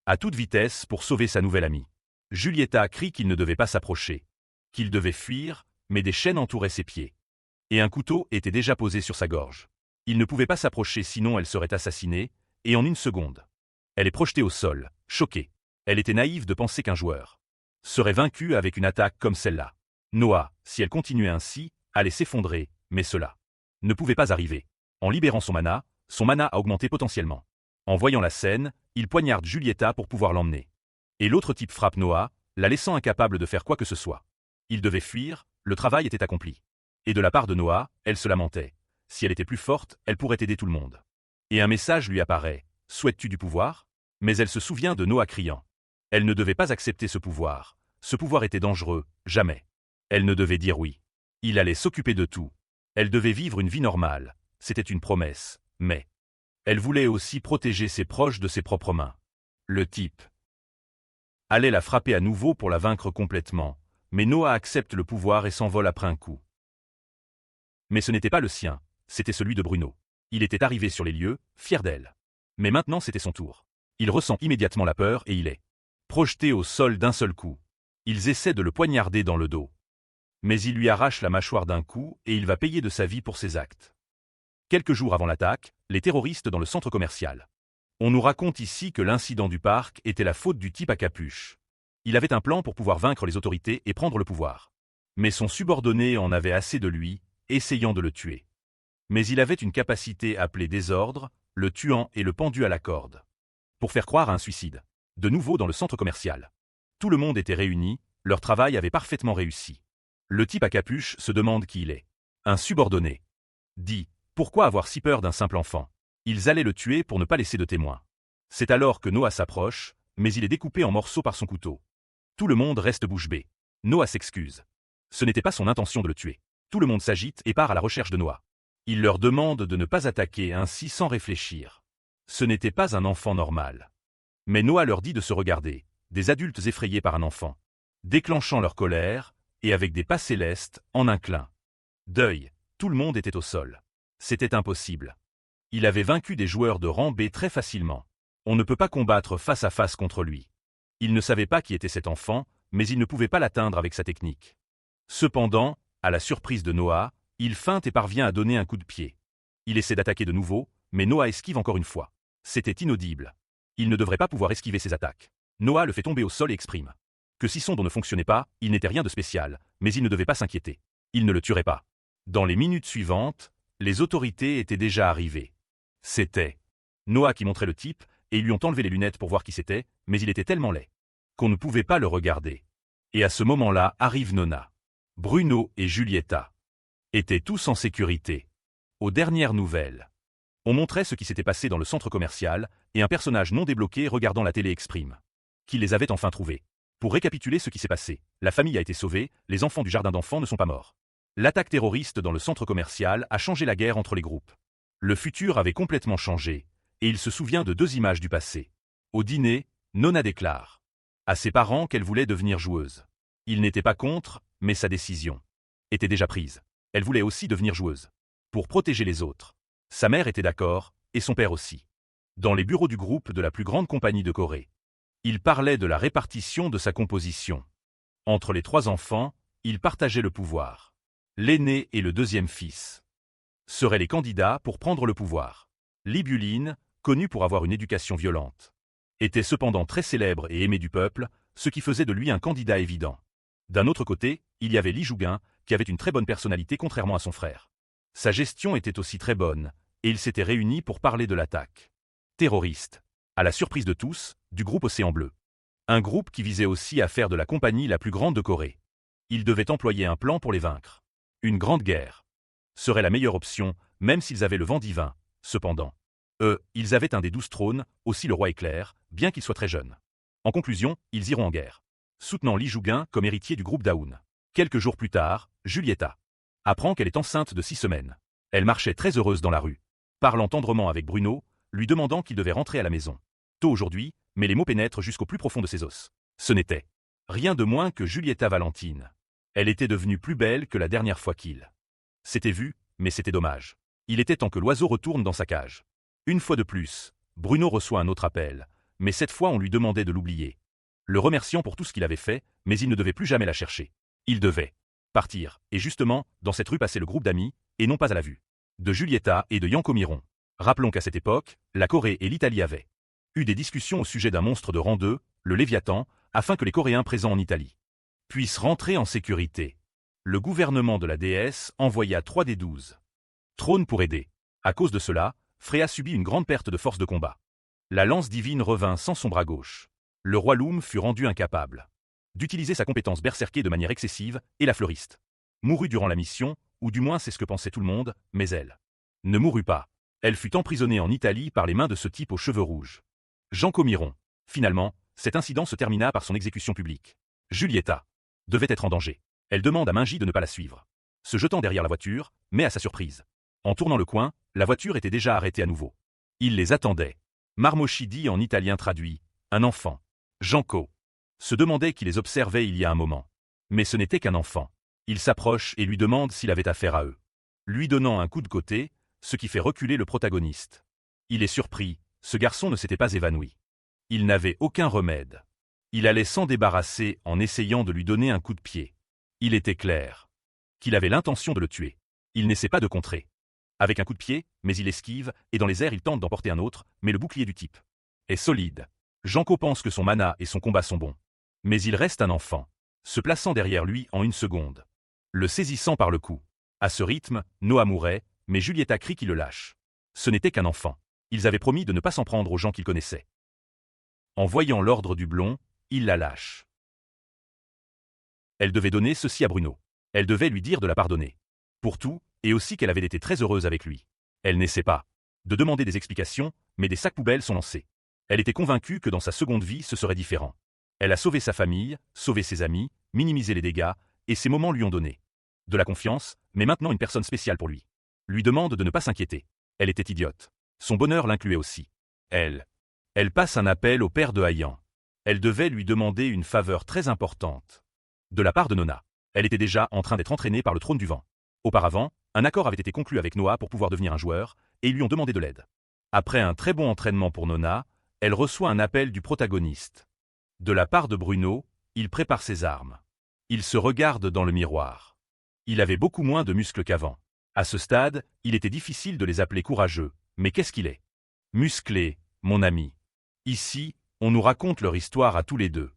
à toute vitesse pour sauver sa nouvelle amie. Giulietta crie qu'il ne devait pas s'approcher, qu'il devait fuir, mais des chaînes entouraient ses pieds. Et un couteau était déjà posé sur sa gorge. Il ne pouvait pas s'approcher sinon elle serait assassinée, et en une seconde. Elle est projetée au sol, choquée. Elle était naïve de penser qu'un joueur serait vaincu avec une attaque comme celle-là. Noah, si elle continuait ainsi, allait s'effondrer, mais cela ne pouvait pas arriver. En libérant son mana a augmenté potentiellement. En voyant la scène, il poignarde Giulietta pour pouvoir l'emmener. Et l'autre type frappe Noah, la laissant incapable de faire quoi que ce soit. Il devait fuir, le travail était accompli. Et de la part de Noah, elle se lamentait. Si elle était plus forte, elle pourrait aider tout le monde. Et un message lui apparaît. Souhaites-tu du pouvoir? Mais elle se souvient de Noah criant. Elle ne devait pas accepter ce pouvoir. Ce pouvoir était dangereux, jamais. Elle ne devait dire oui. Il allait s'occuper de tout. Elle devait vivre une vie normale. C'était une promesse, mais elle voulait aussi protéger ses proches de ses propres mains. Le type allait la frapper à nouveau pour la vaincre complètement, mais Noah accepte le pouvoir et s'envole après un coup. Mais ce n'était pas le sien, c'était celui de Bruno. Il était arrivé sur les lieux, fier d'elle. Mais maintenant c'était son tour. Il ressent immédiatement la peur et il est projeté au sol d'un seul coup. Ils essaient de le poignarder dans le dos. Mais il lui arrache la mâchoire d'un coup et il va payer de sa vie pour ses actes. Quelques jours avant l'attaque, les terroristes dans le centre commercial. On nous raconte ici que l'incident du parc était la faute du type à capuche. Il avait un plan pour pouvoir vaincre les autorités et prendre le pouvoir. Mais son subordonné en avait assez de lui, essayant de le tuer. Mais il avait une capacité appelée désordre, le tuant et le pendu à la corde. Pour faire croire à un suicide. De nouveau dans le centre commercial. Tout le monde était réuni, leur travail avait parfaitement réussi. Le type à capuche se demande qui il est. Un subordonné. Dit, pourquoi avoir si peur d'un simple enfant? Ils allaient le tuer pour ne pas laisser de témoins. C'est alors que Noah s'approche, mais il est découpé en morceaux par son couteau. Tout le monde reste bouche bée. Noah s'excuse. Ce n'était pas son intention de le tuer. Tout le monde s'agite et part à la recherche de Noah. Il leur demande de ne pas attaquer ainsi sans réfléchir. Ce n'était pas un enfant normal. Mais Noah leur dit de se regarder, des adultes effrayés par un enfant, déclenchant leur colère, et avec des pas célestes, en un clin d'œil, tout le monde était au sol. C'était impossible. Il avait vaincu des joueurs de rang B très facilement. On ne peut pas combattre face à face contre lui. Il ne savait pas qui était cet enfant, mais il ne pouvait pas l'atteindre avec sa technique. Cependant, à la surprise de Noah, il feinte et parvient à donner un coup de pied. Il essaie d'attaquer de nouveau, mais Noah esquive encore une fois. C'était inaudible. Il ne devrait pas pouvoir esquiver ses attaques. Noah le fait tomber au sol et exprime que si son don ne fonctionnait pas, il n'était rien de spécial, mais il ne devait pas s'inquiéter. Il ne le tuerait pas. Dans les minutes suivantes, les autorités étaient déjà arrivées. C'était Noah qui montrait le type, et ils lui ont enlevé les lunettes pour voir qui c'était, mais il était tellement laid qu'on ne pouvait pas le regarder. Et à ce moment-là arrive Nona. Bruno et Giulietta étaient tous en sécurité. Aux dernières nouvelles, On montrait ce qui s'était passé dans le centre commercial, et un personnage non débloqué regardant la télé exprime qu'il les avait enfin trouvés. Pour récapituler ce qui s'est passé, la famille a été sauvée, les enfants du jardin d'enfants ne sont pas morts. L'attaque terroriste dans le centre commercial a changé la guerre entre les groupes. Le futur avait complètement changé, et il se souvient de 2 images du passé. Au dîner, Nona déclare à ses parents qu'elle voulait devenir joueuse. Ils n'étaient pas contre, mais sa décision était déjà prise. Elle voulait aussi devenir joueuse. Pour protéger les autres. Sa mère était d'accord, et son père aussi. Dans les bureaux du groupe de la plus grande compagnie de Corée. Il parlait de la répartition de sa composition. Entre les 3 enfants, ils partageaient le pouvoir. L'aîné et le deuxième fils seraient les candidats pour prendre le pouvoir. Lee Byul-in, connu pour avoir une éducation violente, était cependant très célèbre et aimé du peuple, ce qui faisait de lui un candidat évident. D'un autre côté, il y avait Lee Ju-gun, qui avait une très bonne personnalité contrairement à son frère. Sa gestion était aussi très bonne, et ils s'étaient réunis pour parler de l'attaque terroriste, à la surprise de tous, du groupe Océan Bleu. Un groupe qui visait aussi à faire de la compagnie la plus grande de Corée. Ils devaient employer un plan pour les vaincre. Une grande guerre serait la meilleure option, même s'ils avaient le vent divin. Cependant, ils avaient un des 12 trônes, aussi le roi éclair, bien qu'il soit très jeune. En conclusion, ils iront en guerre, soutenant Lee Ju-gun comme héritier du groupe Daun. Quelques jours plus tard, Julieta apprend qu'elle est enceinte de 6 semaines. Elle marchait très heureuse dans la rue, parlant tendrement avec Bruno, lui demandant qu'il devait rentrer à la maison. Tôt aujourd'hui, mais les mots pénètrent jusqu'au plus profond de ses os. Ce n'était rien de moins que Julieta Valentine. Elle était devenue plus belle que la dernière fois qu'il s'était vu, mais c'était dommage. Il était temps que l'oiseau retourne dans sa cage. Une fois de plus, Bruno reçoit un autre appel, mais cette fois on lui demandait de l'oublier. Le remerciant pour tout ce qu'il avait fait, mais il ne devait plus jamais la chercher. Il devait partir, et justement, dans cette rue passait le groupe d'amis, et non pas à la vue de Julieta et de Yanko Miron. Rappelons qu'à cette époque, la Corée et l'Italie avaient eu des discussions au sujet d'un monstre de rang 2, le Léviathan, afin que les Coréens présents en Italie puissent rentrer en sécurité. Le gouvernement de la déesse envoya 3 des 12 trônes pour aider. À cause de cela, Freya subit une grande perte de force de combat. La lance divine revint sans son bras gauche. Le roi Loum fut rendu incapable d'utiliser sa compétence berserkée de manière excessive, et la fleuriste mourut durant la mission, ou du moins c'est ce que pensait tout le monde, mais elle ne mourut pas. Elle fut emprisonnée en Italie par les mains de ce type aux cheveux rouges. Yanko Miron. Finalement, cet incident se termina par son exécution publique. Julieta devait être en danger. Elle demande à Minji de ne pas la suivre. Se jetant derrière la voiture, mais à sa surprise. En tournant le coin, la voiture était déjà arrêtée à nouveau. Il les attendait. Marmoshi dit en italien traduit, un enfant. Janko se demandait qui les observait il y a un moment. Mais ce n'était qu'un enfant. Il s'approche et lui demande s'il avait affaire à eux. Lui donnant un coup de côté, ce qui fait reculer le protagoniste. Il est surpris, ce garçon ne s'était pas évanoui. Il n'avait aucun remède. Il allait s'en débarrasser en essayant de lui donner un coup de pied. Il était clair qu'il avait l'intention de le tuer. Il n'essaie pas de contrer. Avec un coup de pied, mais il esquive, et dans les airs il tente d'emporter un autre, mais le bouclier du type est solide. Janko pense que son mana et son combat sont bons. Mais il reste un enfant, se plaçant derrière lui en 1 seconde. Le saisissant par le cou. À ce rythme, Noah mourait, mais Julieta crie qu'il le lâche. Ce n'était qu'un enfant. Ils avaient promis de ne pas s'en prendre aux gens qu'ils connaissaient. En voyant l'ordre du blond, il la lâche. Elle devait donner ceci à Bruno. Elle devait lui dire de la pardonner. Pour tout, et aussi qu'elle avait été très heureuse avec lui. Elle n'essaie pas de demander des explications, mais des sacs poubelles sont lancés. Elle était convaincue que dans sa seconde vie ce serait différent. Elle a sauvé sa famille, sauvé ses amis, minimisé les dégâts, et ces moments lui ont donné de la confiance, mais maintenant une personne spéciale pour lui. Lui demande de ne pas s'inquiéter. Elle était idiote. Son bonheur l'incluait aussi. Elle passe un appel au père de Hayan. Elle devait lui demander une faveur très importante. De la part de Nona. Elle était déjà en train d'être entraînée par le trône du vent. Auparavant, un accord avait été conclu avec Noah pour pouvoir devenir un joueur, et ils lui ont demandé de l'aide. Après un très bon entraînement pour Nona, elle reçoit un appel du protagoniste. De la part de Bruno, il prépare ses armes. Il se regarde dans le miroir. Il avait beaucoup moins de muscles qu'avant. À ce stade, il était difficile de les appeler courageux, mais qu'est-ce qu'il est? Musclé, mon ami. Ici, on nous raconte leur histoire à tous les deux.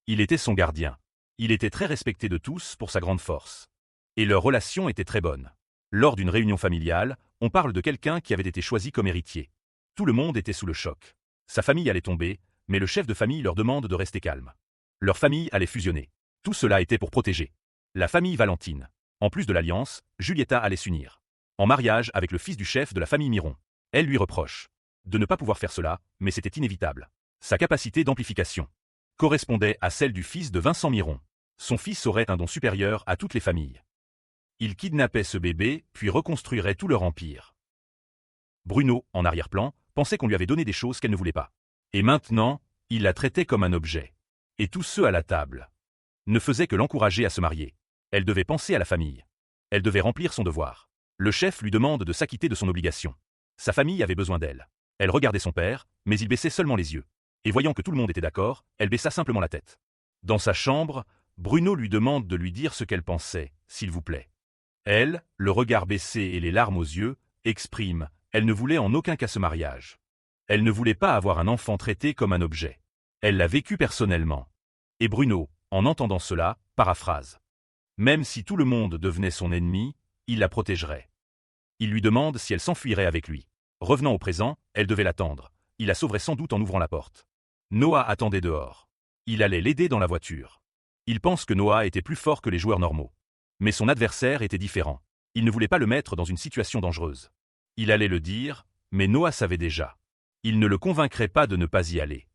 Il était son gardien. Il était très respecté de tous pour sa grande force. Et leur relation était très bonne. Lors d'une réunion familiale, on parle de quelqu'un qui avait été choisi comme héritier. Tout le monde était sous le choc. Sa famille allait tomber, mais le chef de famille leur demande de rester calme. Leur famille allait fusionner. Tout cela était pour protéger la famille Valentine. En plus de l'alliance, Julieta allait s'unir en mariage avec le fils du chef de la famille Miron. Elle lui reproche de ne pas pouvoir faire cela, mais c'était inévitable. Sa capacité d'amplification correspondait à celle du fils de Vincent Miron. Son fils aurait un don supérieur à toutes les familles. Il kidnappait ce bébé, puis reconstruirait tout leur empire. Bruno, en arrière-plan, pensait qu'on lui avait donné des choses qu'elle ne voulait pas. Et maintenant, il la traitait comme un objet. Et tous ceux à la table ne faisaient que l'encourager à se marier. Elle devait penser à la famille. Elle devait remplir son devoir. Le chef lui demande de s'acquitter de son obligation. Sa famille avait besoin d'elle. Elle regardait son père, mais il baissait seulement les yeux. Et voyant que tout le monde était d'accord, elle baissa simplement la tête. Dans sa chambre, Bruno lui demande de lui dire ce qu'elle pensait, s'il vous plaît. Elle, le regard baissé et les larmes aux yeux, exprime, elle ne voulait en aucun cas ce mariage. Elle ne voulait pas avoir un enfant traité comme un objet. Elle l'a vécu personnellement. Et Bruno, en entendant cela, paraphrase. Même si tout le monde devenait son ennemi, il la protégerait. Il lui demande si elle s'enfuirait avec lui. Revenant au présent, elle devait l'attendre. Il la sauverait sans doute en ouvrant la porte. Noah attendait dehors. Il allait l'aider dans la voiture. Il pense que Noah était plus fort que les joueurs normaux. Mais son adversaire était différent. Il ne voulait pas le mettre dans une situation dangereuse. Il allait le dire, mais Noah savait déjà. Il ne le convaincrait pas de ne pas y aller.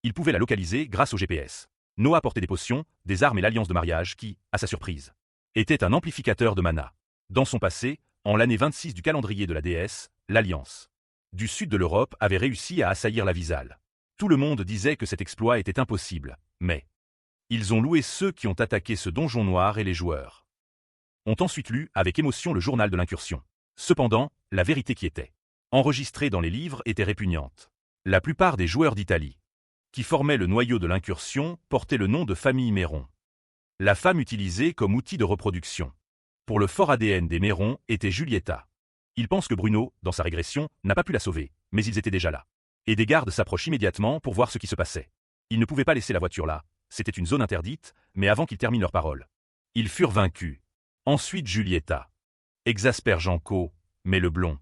Il pouvait la localiser grâce au GPS. Noah portait des potions, des armes et l'alliance de mariage qui, à sa surprise, était un amplificateur de mana. Dans son passé, en l'année 26 du calendrier de la déesse, l'Alliance du sud de l'Europe avait réussi à assaillir la Visale. Tout le monde disait que cet exploit était impossible, mais ils ont loué ceux qui ont attaqué ce donjon noir et les joueurs ont ensuite lu avec émotion le journal de l'incursion. Cependant, la vérité qui était enregistrée dans les livres était répugnante. La plupart des joueurs d'Italie qui formaient le noyau de l'incursion portaient le nom de famille Méron. La femme utilisée comme outil de reproduction pour le fort ADN des Méron était Giulietta. Il pense que Bruno, dans sa régression, n'a pas pu la sauver, mais ils étaient déjà là. Et des gardes s'approchent immédiatement pour voir ce qui se passait. Ils ne pouvaient pas laisser la voiture là, c'était une zone interdite, mais avant qu'ils terminent leurs paroles. Ils furent vaincus. Ensuite Giulietta exaspère Janko, mais le blond,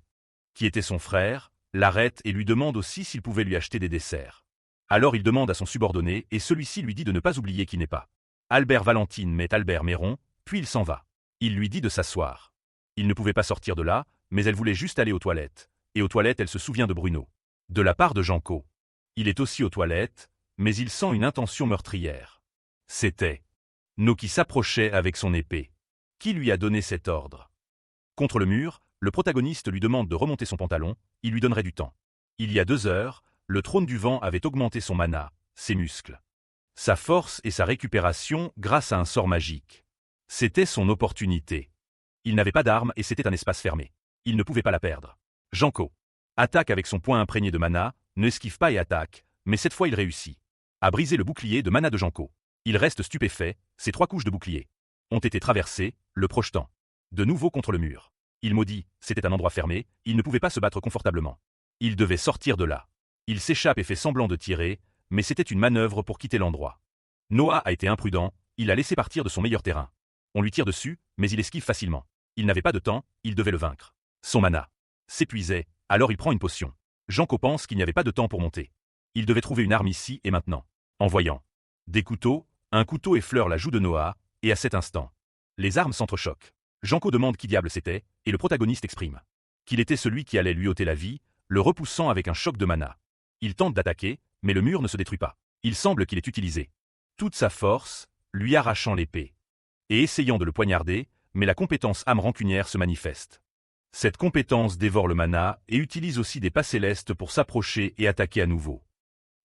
qui était son frère, l'arrête et lui demande aussi s'il pouvait lui acheter des desserts. Alors il demande à son subordonné et celui-ci lui dit de ne pas oublier qui n'est pas Albert Valentine mais Albert Méron, puis il s'en va. Il lui dit de s'asseoir. Il ne pouvait pas sortir de là, mais elle voulait juste aller aux toilettes. Et aux toilettes elle se souvient de Bruno. De la part de Janko. Il est aussi aux toilettes, mais il sent une intention meurtrière. C'était No qui s'approchait avec son épée. Qui lui a donné cet ordre? Contre le mur, le protagoniste lui demande de remonter son pantalon, il lui donnerait du temps. Il y a 2 heures, le trône du vent avait augmenté son mana, ses muscles, sa force et sa récupération grâce à un sort magique. C'était son opportunité. Il n'avait pas d'arme et c'était un espace fermé. Il ne pouvait pas la perdre. Janko attaque avec son poing imprégné de mana, ne esquive pas et attaque, mais cette fois il réussit à briser le bouclier de mana de Janko. Il reste stupéfait, ses 3 couches de bouclier ont été traversées, le projetant de nouveau contre le mur. Il maudit, c'était un endroit fermé, il ne pouvait pas se battre confortablement. Il devait sortir de là. Il s'échappe et fait semblant de tirer, mais c'était une manœuvre pour quitter l'endroit. Noah a été imprudent, il a laissé partir de son meilleur terrain. On lui tire dessus, mais il esquive facilement. Il n'avait pas de temps, il devait le vaincre. Son mana s'épuisait, alors il prend une potion. Janko pense qu'il n'y avait pas de temps pour monter. Il devait trouver une arme ici et maintenant. En voyant des couteaux, un couteau effleure la joue de Noah, et à cet instant, les armes s'entrechoquent. Janko demande qui diable c'était, et le protagoniste exprime qu'il était celui qui allait lui ôter la vie, le repoussant avec un choc de mana. Il tente d'attaquer, mais le mur ne se détruit pas. Il semble qu'il ait utilisé toute sa force, lui arrachant l'épée, et essayant de le poignarder, mais la compétence âme rancunière se manifeste. Cette compétence dévore le mana et utilise aussi des pas célestes pour s'approcher et attaquer à nouveau.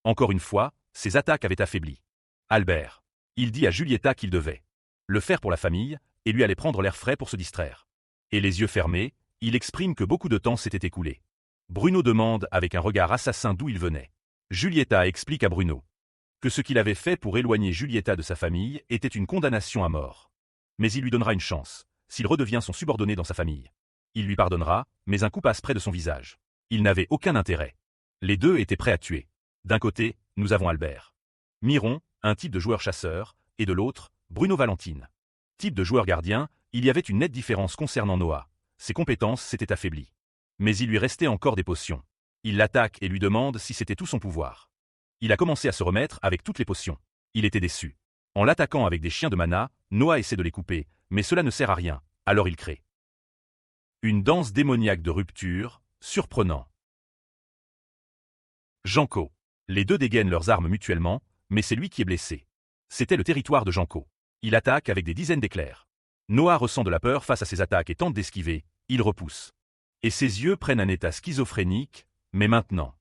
Encore une fois, ses attaques avaient affaibli Albert. Il dit à Giulietta qu'il devait le faire pour la famille, et lui allait prendre l'air frais pour se distraire. Et les yeux fermés, il exprime que beaucoup de temps s'était écoulé. Bruno demande avec un regard assassin d'où il venait. Giulietta explique à Bruno que ce qu'il avait fait pour éloigner Giulietta de sa famille était une condamnation à mort. Mais il lui donnera une chance, s'il redevient son subordonné dans sa famille. Il lui pardonnera, mais un coup passe près de son visage. Il n'avait aucun intérêt. Les deux étaient prêts à tuer. D'un côté, nous avons Albert Miron, un type de joueur chasseur, et de l'autre, Bruno Valentine. Type de joueur gardien, il y avait une nette différence concernant Noah. Ses compétences s'étaient affaiblies. Mais il lui restait encore des potions. Il l'attaque et lui demande si c'était tout son pouvoir. Il a commencé à se remettre avec toutes les potions. Il était déçu. En l'attaquant avec des chiens de mana, Noah essaie de les couper, mais cela ne sert à rien, alors il crée une danse démoniaque de rupture, surprenant. Janko. Les deux dégainent leurs armes mutuellement, mais c'est lui qui est blessé. C'était le territoire de Janko. Il attaque avec des dizaines d'éclairs. Noah ressent de la peur face à ces attaques et tente d'esquiver, il repousse. Et ses yeux prennent un état schizophrénique, mais maintenant.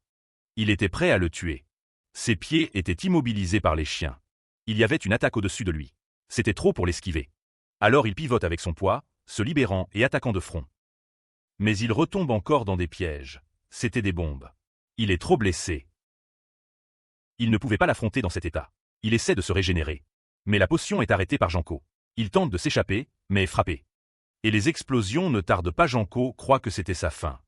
Il était prêt à le tuer. Ses pieds étaient immobilisés par les chiens. Il y avait une attaque au-dessus de lui. C'était trop pour l'esquiver. Alors il pivote avec son poids, se libérant et attaquant de front. Mais il retombe encore dans des pièges. C'étaient des bombes. Il est trop blessé. Il ne pouvait pas l'affronter dans cet état. Il essaie de se régénérer. Mais la potion est arrêtée par Janko. Il tente de s'échapper, mais est frappé. Et les explosions ne tardent pas. Janko croit que c'était sa fin.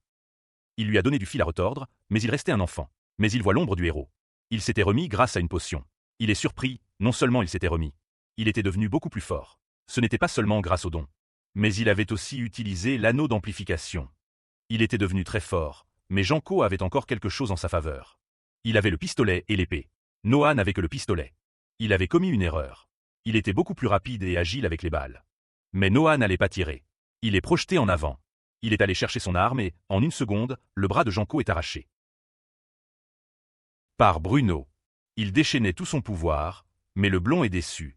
Il lui a donné du fil à retordre, mais il restait un enfant. Mais il voit l'ombre du héros. Il s'était remis grâce à une potion. Il est surpris, non seulement il s'était remis. Il était devenu beaucoup plus fort. Ce n'était pas seulement grâce au don. Mais il avait aussi utilisé l'anneau d'amplification. Il était devenu très fort, mais Janko avait encore quelque chose en sa faveur. Il avait le pistolet et l'épée. Noah n'avait que le pistolet. Il avait commis une erreur. Il était beaucoup plus rapide et agile avec les balles. Mais Noah n'allait pas tirer. Il est projeté en avant. Il est allé chercher son arme et, en une seconde, le bras de Janko est arraché. Par Bruno. Il déchaînait tout son pouvoir, mais le blond est déçu.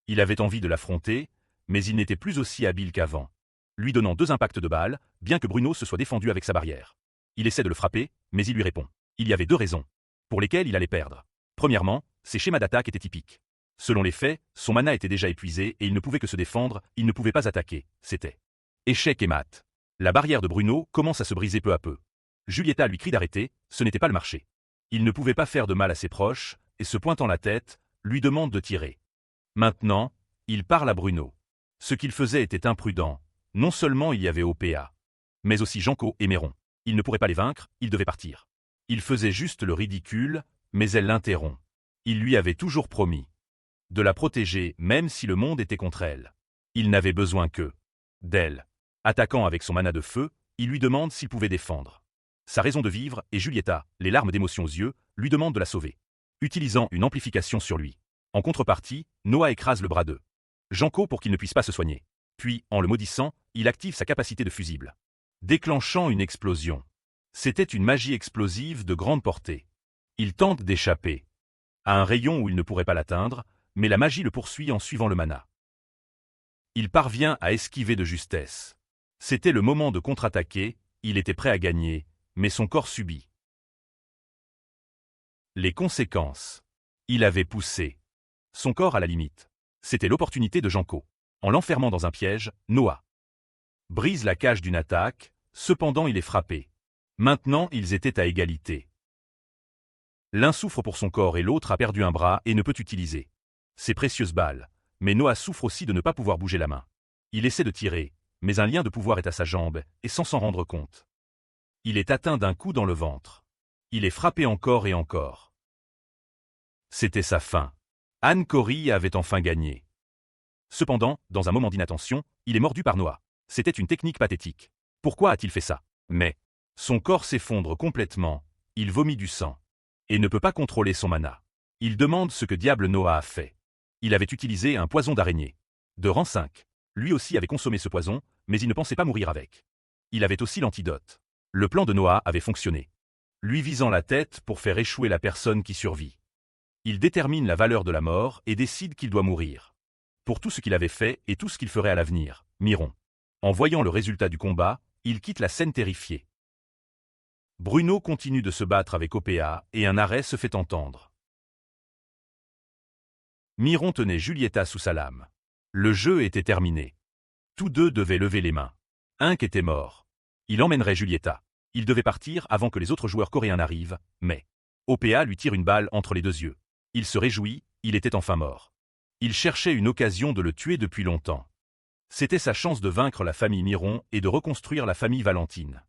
Il avait envie de l'affronter, mais il n'était plus aussi habile qu'avant. Lui donnant 2 impacts de balles, bien que Bruno se soit défendu avec sa barrière. Il essaie de le frapper, mais il lui répond. Il y avait 2 raisons pour lesquelles il allait perdre. Premièrement, ses schémas d'attaque étaient typiques. Selon les faits, son mana était déjà épuisé et il ne pouvait que se défendre, il ne pouvait pas attaquer, c'était échec et mat. La barrière de Bruno commence à se briser peu à peu. Julieta lui crie d'arrêter, ce n'était pas le marché. Il ne pouvait pas faire de mal à ses proches, et se pointant la tête, lui demande de tirer. Maintenant, il parle à Bruno. Ce qu'il faisait était imprudent. Non seulement il y avait OPA, mais aussi Janko et Méron. Il ne pourrait pas les vaincre, il devait partir. Il faisait juste le ridicule, mais elle l'interrompt. Il lui avait toujours promis de la protéger même si le monde était contre elle. Il n'avait besoin que d'elle. Attaquant avec son mana de feu, il lui demande s'il pouvait défendre sa raison de vivre et Julieta, les larmes d'émotion aux yeux, lui demande de la sauver. Utilisant une amplification sur lui. En contrepartie, Noah écrase le bras de Janko pour qu'il ne puisse pas se soigner. Puis, en le maudissant, il active sa capacité de fusible, déclenchant une explosion. C'était une magie explosive de grande portée. Il tente d'échapper à un rayon où il ne pourrait pas l'atteindre, mais la magie le poursuit en suivant le mana. Il parvient à esquiver de justesse. C'était le moment de contre-attaquer, il était prêt à gagner, mais son corps subit les conséquences. Il avait poussé son corps à la limite. C'était l'opportunité de Janko. En l'enfermant dans un piège, Noah brise la cage d'une attaque, cependant il est frappé. Maintenant ils étaient à égalité. L'un souffre pour son corps et l'autre a perdu un bras et ne peut utiliser ses précieuses balles. Mais Noah souffre aussi de ne pas pouvoir bouger la main. Il essaie de tirer, mais un lien de pouvoir est à sa jambe, et sans s'en rendre compte. Il est atteint d'un coup dans le ventre. Il est frappé encore et encore. C'était sa fin. Anne-Cory avait enfin gagné. Cependant, dans un moment d'inattention, il est mordu par Noah. C'était une technique pathétique. Pourquoi a-t-il fait ça? Mais son corps s'effondre complètement, il vomit du sang. Et ne peut pas contrôler son mana. Il demande ce que diable Noah a fait. Il avait utilisé un poison d'araignée. De rang 5. Lui aussi avait consommé ce poison, mais il ne pensait pas mourir avec. Il avait aussi l'antidote. Le plan de Noah avait fonctionné. Lui visant la tête pour faire échouer la personne qui survit. Il détermine la valeur de la mort et décide qu'il doit mourir. Pour tout ce qu'il avait fait et tout ce qu'il ferait à l'avenir, Miron. En voyant le résultat du combat, il quitte la scène terrifié. Bruno continue de se battre avec OPA et un arrêt se fait entendre. Miron tenait Julieta sous sa lame. Le jeu était terminé. Tous deux devaient lever les mains. Ink était mort. Il emmènerait Julieta. Il devait partir avant que les autres joueurs coréens n'arrivent, mais OPA lui tire une balle entre les 2 yeux. Il se réjouit, il était enfin mort. Il cherchait une occasion de le tuer depuis longtemps. C'était sa chance de vaincre la famille Miron et de reconstruire la famille Valentine.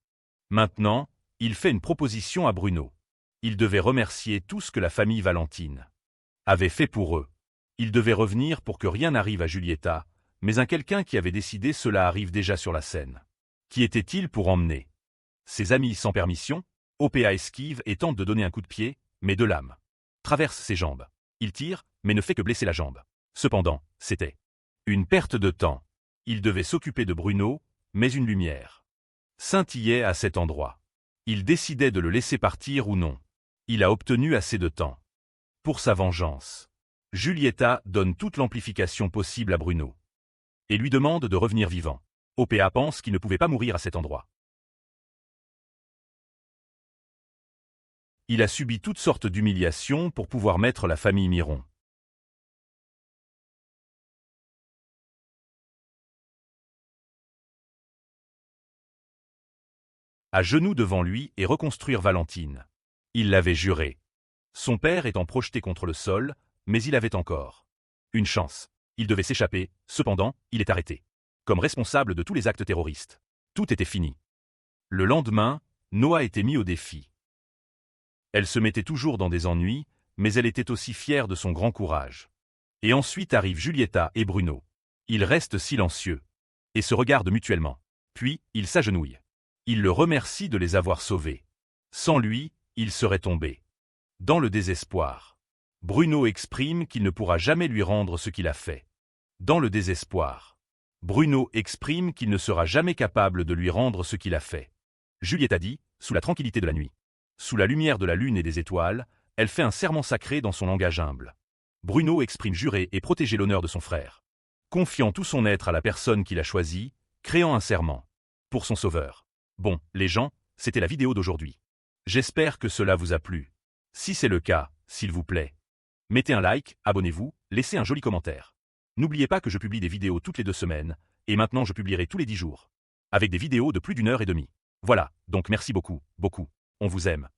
Maintenant, il fait une proposition à Bruno. Il devait remercier tout ce que la famille Valentine avait fait pour eux. Il devait revenir pour que rien n'arrive à Julieta, mais un quelqu'un qui avait décidé cela arrive déjà sur la scène. Qui était-il pour emmener ses amis sans permission? OPA esquive et tente de donner un coup de pied, mais de lame traverse ses jambes. Il tire, mais ne fait que blesser la jambe. Cependant, c'était une perte de temps. Il devait s'occuper de Bruno, mais une lumière scintillait à cet endroit. Il décidait de le laisser partir ou non. Il a obtenu assez de temps. Pour sa vengeance, Giulietta donne toute l'amplification possible à Bruno et lui demande de revenir vivant. OPA pense qu'il ne pouvait pas mourir à cet endroit. Il a subi toutes sortes d'humiliations pour pouvoir mettre la famille Miron. À genoux devant lui et reconstruire Valentine. Il l'avait juré. Son père étant projeté contre le sol, mais il avait encore une chance. Il devait s'échapper, cependant, il est arrêté. Comme responsable de tous les actes terroristes. Tout était fini. Le lendemain, Noah était mis au défi. Elle se mettait toujours dans des ennuis, mais elle était aussi fière de son grand courage. Et ensuite arrivent Giulietta et Bruno. Ils restent silencieux et se regardent mutuellement. Puis, ils s'agenouillent. Il le remercie de les avoir sauvés. Sans lui, il serait tombé. Dans le désespoir, Bruno exprime qu'il ne pourra jamais lui rendre ce qu'il a fait. Dans le désespoir, Bruno exprime qu'il ne sera jamais capable de lui rendre ce qu'il a fait. Giulietta dit, sous la tranquillité de la nuit, sous la lumière de la lune et des étoiles, elle fait un serment sacré dans son langage humble. Bruno exprime jurer et protéger l'honneur de son frère, confiant tout son être à la personne qu'il a choisie, créant un serment pour son sauveur. Bon, les gens, c'était la vidéo d'aujourd'hui. J'espère que cela vous a plu. Si c'est le cas, s'il vous plaît, mettez un like, abonnez-vous, laissez un joli commentaire. N'oubliez pas que je publie des vidéos toutes les 2 semaines, et maintenant je publierai tous les 10 jours. Avec des vidéos de plus d'1 heure et demie. Voilà, donc merci beaucoup, beaucoup. On vous aime.